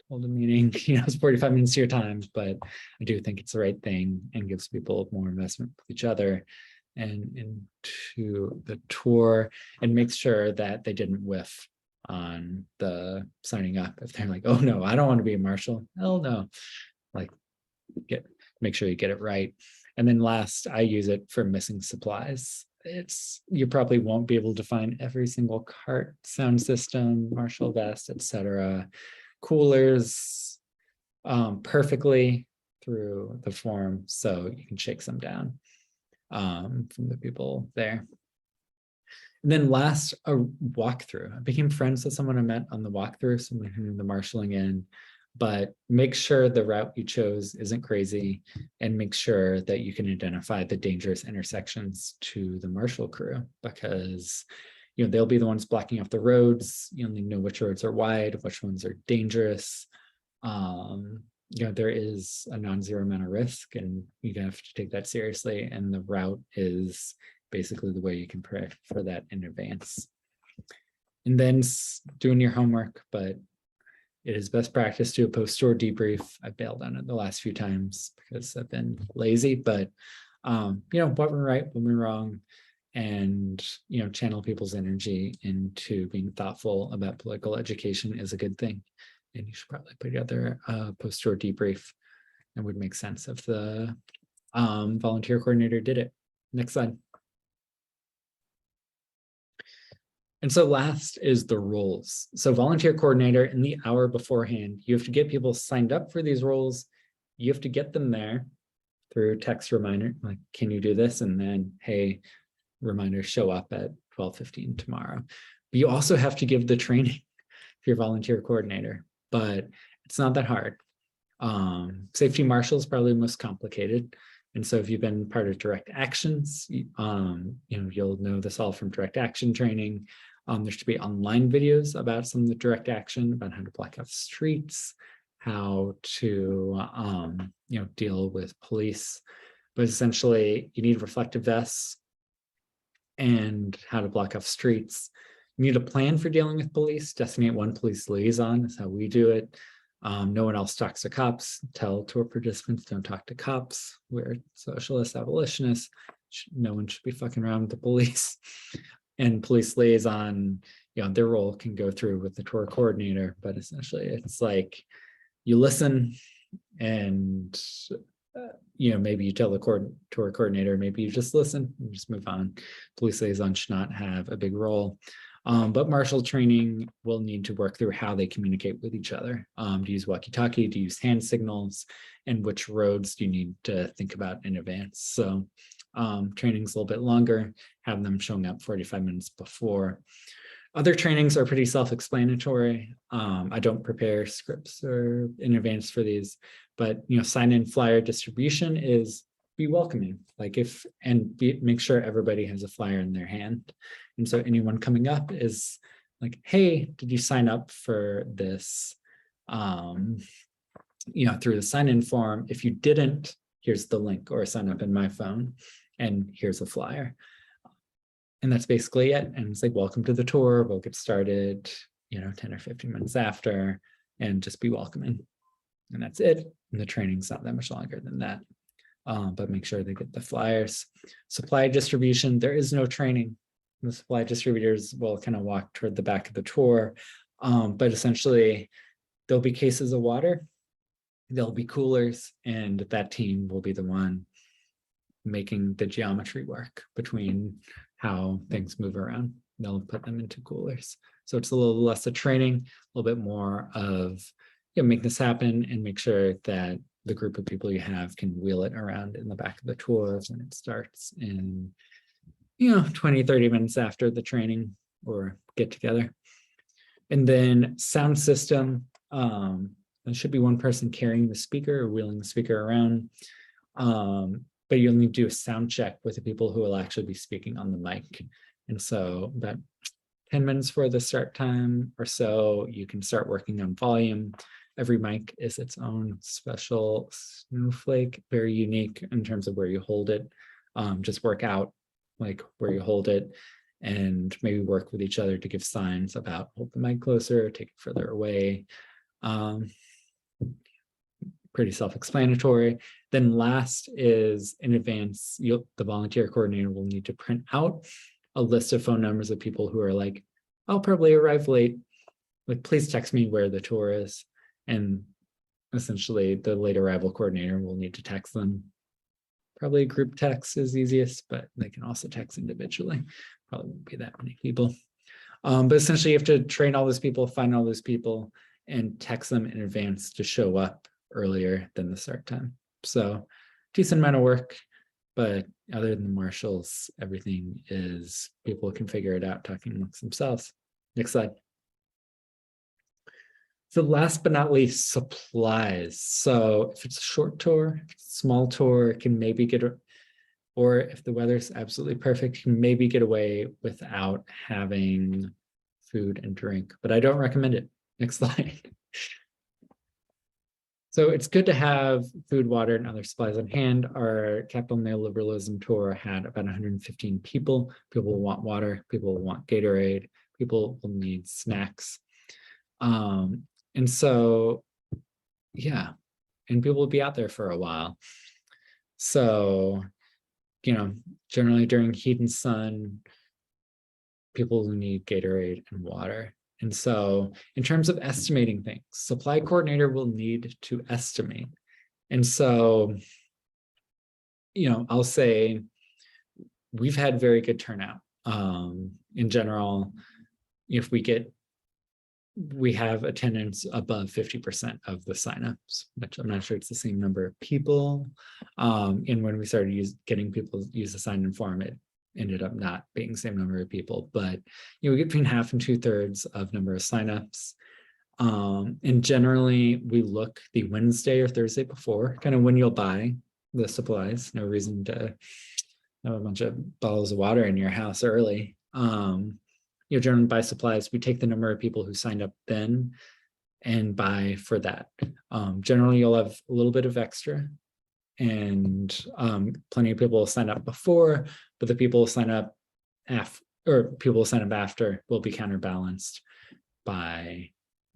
hold a meeting, it's 45 minutes of your time, but I do think it's the right thing and gives people more investment with each other and into the tour, and makes sure that they didn't whiff on the signing up. If they're like, oh no, I don't want to be a Marshal. Hell no. Like, make sure you get it right. And then last, I use it for missing supplies. You probably won't be able to find every single cart, sound system, Marshall vest, etc., coolers perfectly through the form, so you can shake some down from the people there. And then last, a walkthrough. I became friends with someone I met on the walkthrough, someone who knew the marshalling in, but make sure the route you chose isn't crazy, and make sure that you can identify the dangerous intersections to the marshal crew, because they'll be the ones blocking off the roads. You only know which roads are wide, which ones are dangerous. There is a non-zero amount of risk, and you have to take that seriously. And the route is basically the way you can prepare for that in advance. And then doing your homework, but it is best practice to a post-store debrief. I bailed on it the last few times because I've been lazy, but what went right, what went wrong, and channel people's energy into being thoughtful about political education is a good thing. And you should probably put together a post-store debrief. It would make sense if the volunteer coordinator did it. Next slide. And so last is the roles. So volunteer coordinator, in the hour beforehand, you have to get people signed up for these roles. You have to get them there through text reminder, like, can you do this? And then, hey, reminder, show up at 12:15 tomorrow. But you also have to give the training to your volunteer coordinator, but it's not that hard. Safety marshal is probably the most complicated. And so if you've been part of direct actions, you'll know this all from direct action training. There should be online videos about some of the direct action, about how to block off streets, how to deal with police. But essentially, you need reflective vests and how to block off streets. You need a plan for dealing with police. Designate one police liaison is how we do it. No one else talks to cops. Tell tour participants don't talk to cops. We're socialists, abolitionists. No one should be fucking around with the police. And police liaison, their role can go through with the tour coordinator, but essentially it's like you listen and maybe you tell the tour coordinator, maybe you just listen and just move on. Police liaison should not have a big role. But marshal training will need to work through how they communicate with each other. Do you use walkie-talkie, do you use hand signals, and which roads do you need to think about in advance? So training's a little bit longer, have them showing up 45 minutes before. Other trainings are pretty self-explanatory. I don't prepare scripts or in advance for these, but sign-in flyer distribution is be welcoming, make sure everybody has a flyer in their hand. And so anyone coming up is like, hey, did you sign up for this, through the sign-in form? If you didn't, here's the link, or sign up in my phone, and here's a flyer. And that's basically it. And it's like, welcome to the tour. We'll get started, 10 or 15 minutes after, and just be welcoming. And that's it. And the training's not that much longer than that. But make sure they get the flyers. Supply distribution, there is no training. The supply distributors will kind of walk toward the back of the tour. But essentially, there'll be cases of water, there'll be coolers, and that team will be the one making the geometry work between how things move around. They'll put them into coolers. So it's a little less of training, a little bit more of make this happen and make sure that the group of people you have can wheel it around in the back of the tour when it starts in 20, 30 minutes after the training or get together. And then sound system, there should be one person carrying the speaker or wheeling the speaker around. But you'll need to do a sound check with the people who will actually be speaking on the mic. And so about 10 minutes for the start time or so, you can start working on volume. Every mic is its own special snowflake, very unique in terms of where you hold it. Just work out where you hold it, and maybe work with each other to give signs about hold the mic closer, take it further away. Pretty self-explanatory. Then last is in advance, the volunteer coordinator will need to print out a list of phone numbers of people who are like, I'll probably arrive late. Please text me where the tour is. And essentially the late arrival coordinator will need to text them. Probably group text is easiest, but they can also text individually. Probably won't be that many people. But essentially you have to train all those people, find all those people, and text them in advance to show up earlier than the start time. So decent amount of work, but other than the marshals, everything is people can figure it out talking amongst themselves. Next slide. So last but not least, supplies. So if it's a short tour, small tour, can maybe get, or if the weather's absolutely perfect, you can maybe get away without having food and drink, but I don't recommend it. Next slide. So it's good to have food, water, and other supplies on hand. Our Capital Neoliberalism tour had about 115 people. People will want water, people will want Gatorade, people will need snacks. And so, yeah, and people will be out there for a while. So, you know, generally during heat and sun, people will need Gatorade and water. And so in terms of estimating things, supply coordinator will need to estimate. And so, you know, I'll say we've had very good turnout. In general, if we have attendance above 50% of the signups, which I'm not sure it's the same number of people. And when we started getting people use the sign-in form, it ended up not being the same number of people, but you know, we get between half and 2/3 of number of signups. And generally we look the Wednesday or Thursday before, kind of when you'll buy the supplies. No reason to have a bunch of bottles of water in your house early. You generally buy supplies. We take the number of people who signed up then and buy for that. Generally, you'll have a little bit of extra, and plenty of people will sign up before, but the people who sign up after, or people who sign up after, will be counterbalanced by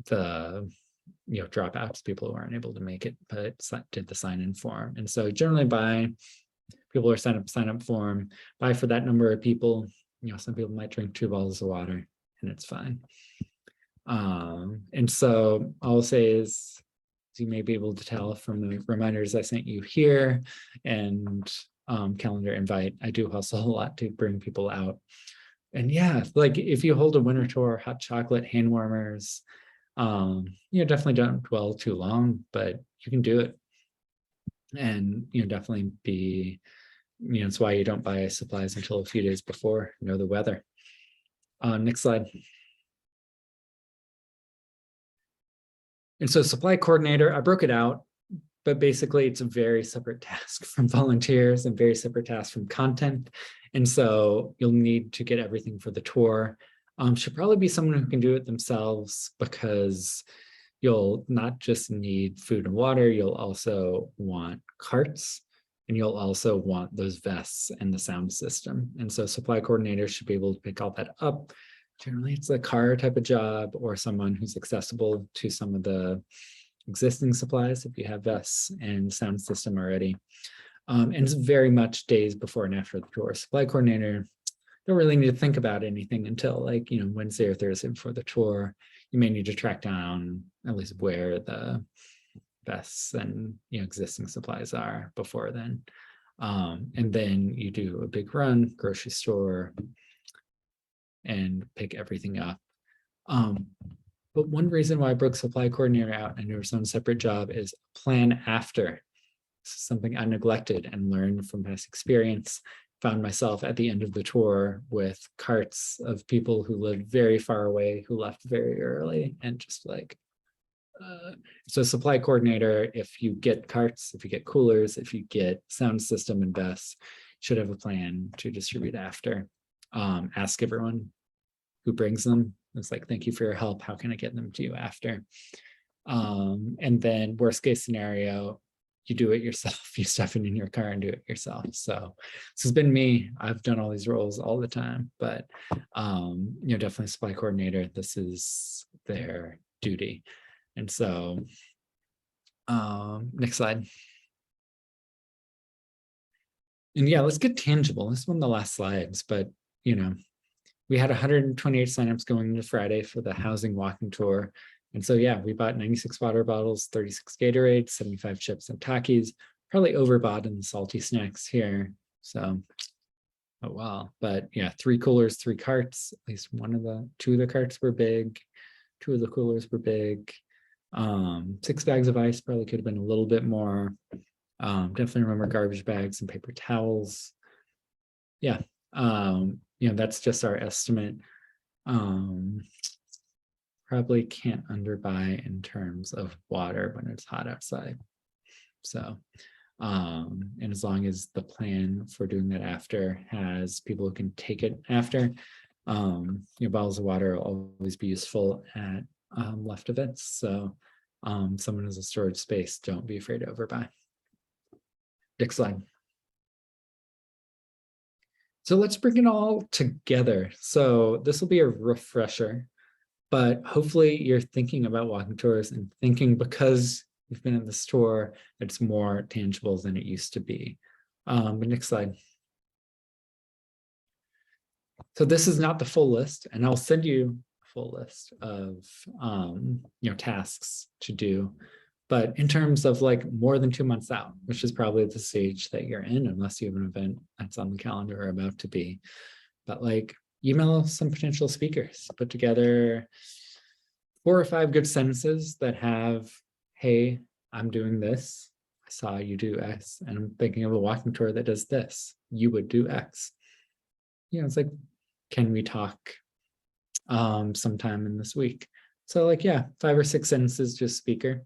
the dropouts, people who aren't able to make it but did the sign-in form. And so generally buy people who are sign up form, buy for that number of people. Some people might drink 2 bottles of water and it's fine. And so all I'll say is, you may be able to tell from the reminders I sent you here and calendar invite, I do hustle a lot to bring people out. And yeah, like if you hold a winter tour, hot chocolate, hand warmers, definitely don't dwell too long, but you can do it. And definitely be, it's why you don't buy supplies until a few days before, the weather. Next slide. And so supply coordinator, I broke it out, but basically it's a very separate task from volunteers and very separate task from content. And so you'll need to get everything for the tour. Should probably be someone who can do it themselves, because you'll not just need food and water, you'll also want carts, and you'll also want those vests and the sound system. And so supply coordinators should be able to pick all that up. Generally, it's a car type of job or someone who's accessible to some of the existing supplies if you have vests and sound system already. And it's very much days before and after the tour. Supply coordinator don't really need to think about anything until like, Wednesday or Thursday before the tour. You may need to track down at least where the vests and existing supplies are before then. And then you do a big run, grocery store, and pick everything up. But one reason why I broke supply coordinator out and its own separate job is plan after. This is something I neglected and learned from past experience. Found myself at the end of the tour with carts of people who lived very far away, who left very early, and just like, so supply coordinator, if you get carts, if you get coolers, if you get sound system and vests, should have a plan to distribute after. Ask everyone who brings them. It's like, thank you for your help. How can I get them to you after? And then worst case scenario, you do it yourself. You stuff it in your car and do it yourself. So this has been me. I've done all these roles all the time, but definitely supply coordinator, this is their duty. And so next slide. And yeah, let's get tangible. This is one of the last slides, but we had 128 signups going into Friday for the housing walking tour. And so, yeah, we bought 96 water bottles, 36 Gatorades, 75 chips and Takis, probably overbought in the salty snacks here. So, oh, wow. But yeah, 3 coolers, 3 carts, at least 2 of the carts were big. 2 of the coolers were big. 6 bags of ice probably could have been a little bit more. Definitely remember garbage bags and paper towels. Yeah, that's just our estimate. Probably can't underbuy in terms of water when it's hot outside. So, and as long as the plan for doing that after has people who can take it after, bottles of water will always be useful at left events. So, someone has a storage space, don't be afraid to overbuy. Next slide. So let's bring it all together. So this will be a refresher, but hopefully you're thinking about walking tours and thinking, because you've been in the store, it's more tangible than it used to be. But next slide. So this is not the full list, and I'll send you a full list of tasks to do. But in terms of like more than 2 months out, which is probably the stage that you're in, unless you have an event that's on the calendar or about to be, but like email some potential speakers, put together 4 or 5 good sentences that have, hey, I'm doing this. I saw you do X, and I'm thinking of a walking tour that does this. You would do X. It's like, can we talk sometime in this week? So like, yeah, 5 or 6 sentences, just speaker.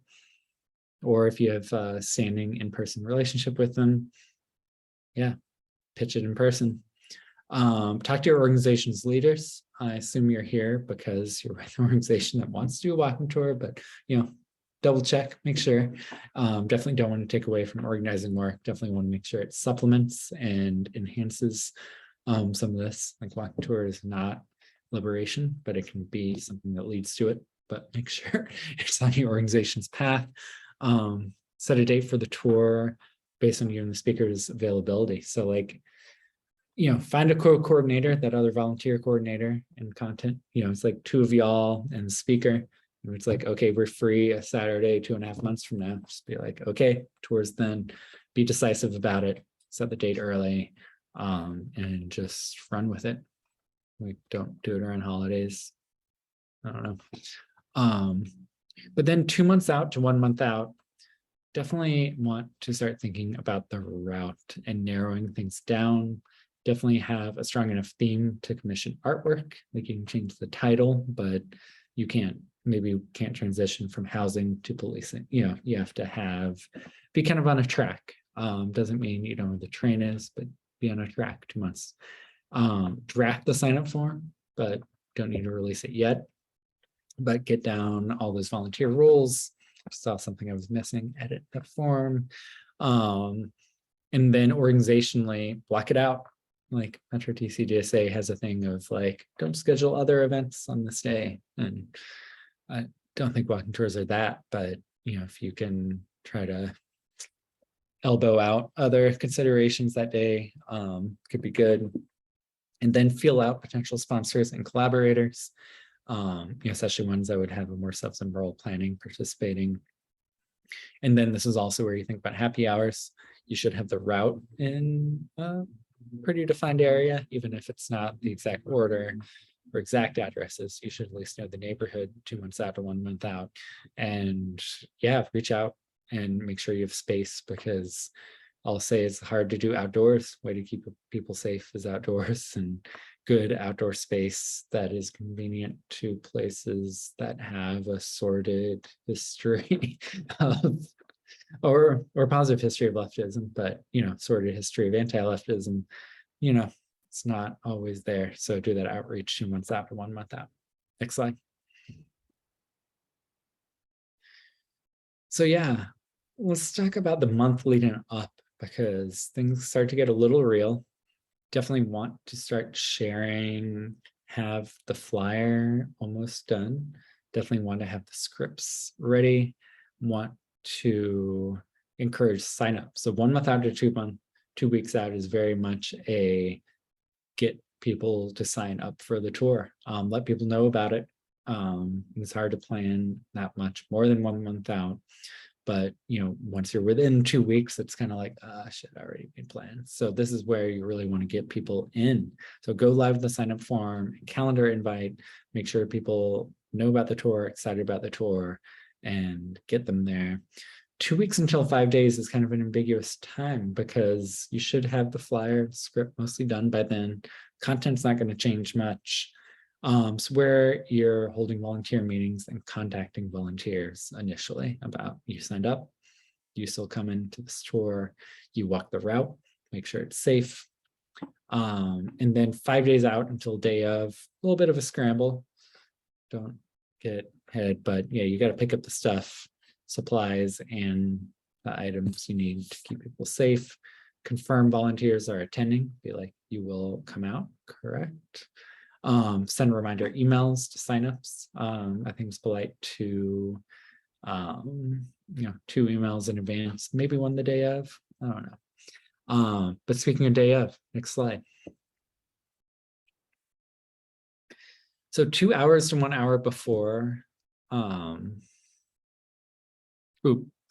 Or if you have a standing in-person relationship with them, yeah, pitch it in person. Talk to your organization's leaders. I assume you're here because you're with an organization that wants to do a walking tour, but double check, make sure. Definitely don't want to take away from organizing work. Definitely want to make sure it supplements and enhances some of this. Like walking tour is not liberation, but it can be something that leads to it. But make sure it's on your organization's path. Set a date for the tour based on you and the speaker's availability. So like, find a coordinator, that other volunteer coordinator and content. It's like 2 of y'all and the speaker. And it's like, okay, we're free a Saturday, 2.5 months from now. Just be like, okay, tours then. Be decisive about it. Set the date early, and just run with it. Like, don't do it around holidays. I don't know. But then 2 months out to 1 month out, definitely want to start thinking about the route and narrowing things down. Definitely have a strong enough theme to commission artwork. Like you can change the title, but you can't transition from housing to policing. You have to be kind of on a track. Doesn't mean you know where the train is, but be on a track. 2 months. Draft the sign-up form, but don't need to release it yet. But get down all those volunteer rules. Saw something I was missing, edit the form. And then organizationally block it out. Like Metro DC DSA has a thing of like, don't schedule other events on this day. And I don't think walking tours are that, but if you can try to elbow out other considerations that day, could be good. And then feel out potential sponsors and collaborators. Especially ones that would have a more substantive role planning, participating. And then this is also where you think about happy hours. You should have the route in a pretty defined area, even if it's not the exact order or exact addresses. You should at least know the neighborhood 2 months out to 1 month out. And yeah, reach out and make sure you have space, because I'll say it's hard to do outdoors. Way to keep people safe is outdoors, and good outdoor space that is convenient to places that have a sordid history of, or positive history of leftism, but sordid history of anti-leftism, it's not always there. So do that outreach 2 months out to 1 month out. Next slide. So yeah, let's talk about the month leading up, because things start to get a little real. Definitely want to start sharing, have the flyer almost done. Definitely want to have the scripts ready. Want to encourage sign up. So 1 month out to 2 weeks out is very much a get people to sign up for the tour. Let people know about it. It's hard to plan that much more than 1 month out. But once you're within 2 weeks, it's kind of like, shit, I already made plans. So this is where you really want to get people in. So go live with the sign up form, calendar invite, make sure people know about the tour, excited about the tour, and get them there. 2 weeks until 5 days is kind of an ambiguous time because you should have the flyer script mostly done by then. Content's not going to change much. So where you're holding volunteer meetings and contacting volunteers initially about you signed up, you still come into this tour, you walk the route, make sure it's safe. And then 5 days out until day of, a little bit of a scramble. Don't get ahead, but yeah, you got to pick up the stuff, supplies, and the items you need to keep people safe. Confirm volunteers are attending, be like, you will come out, correct? Send reminder emails to signups. I think it's polite to, 2 emails in advance, maybe one the day of, I don't know. But speaking of day of, next slide. So 2 hours to 1 hour before,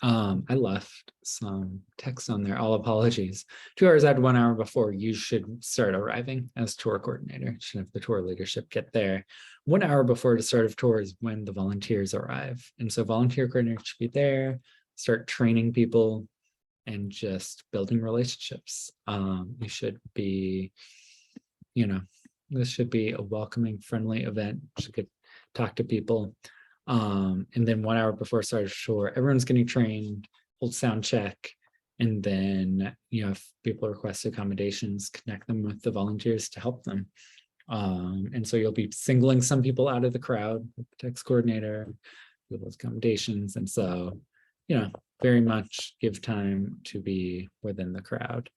I left some text on there, all apologies. 2 hours out, 1 hour before, you should start arriving as tour coordinator. You should have the tour leadership get there. 1 hour before the start of tour is when the volunteers arrive. And so volunteer coordinator should be there, start training people and just building relationships. You should be, this should be a welcoming, friendly event. You should get talk to people. And then 1 hour before start of tour, everyone's getting trained, hold sound check, and then if people request accommodations, connect them with the volunteers to help them. And so you'll be singling some people out of the crowd with the text coordinator, people's accommodations, and so very much give time to be within the crowd.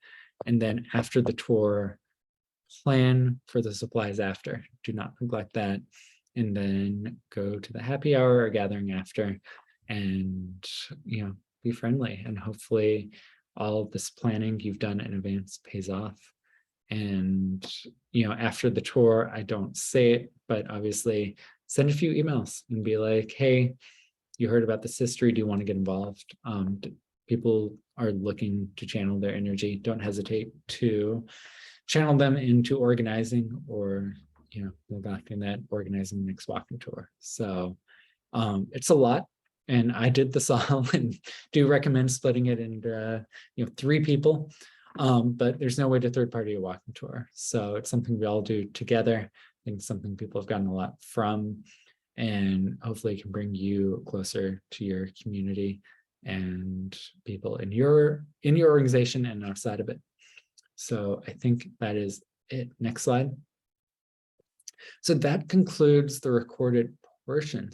And then after the tour, plan for the supplies after. Do not neglect that. And then go to the happy hour or gathering after and, be friendly. And hopefully all of this planning you've done in advance pays off. And, after the tour, I don't say it, but obviously send a few emails and be like, hey, you heard about this history. Do you want to get involved? People are looking to channel their energy. Don't hesitate to channel them into organizing or we're back in that organizing the next walking tour. So it's a lot, and I did this all and do recommend splitting it into 3 people, but there's no way to third party a walking tour. So it's something we all do together. I think it's something people have gotten a lot from, and hopefully can bring you closer to your community and people in your organization and outside of it. So I think that is it. Next slide. So that concludes the recorded portion.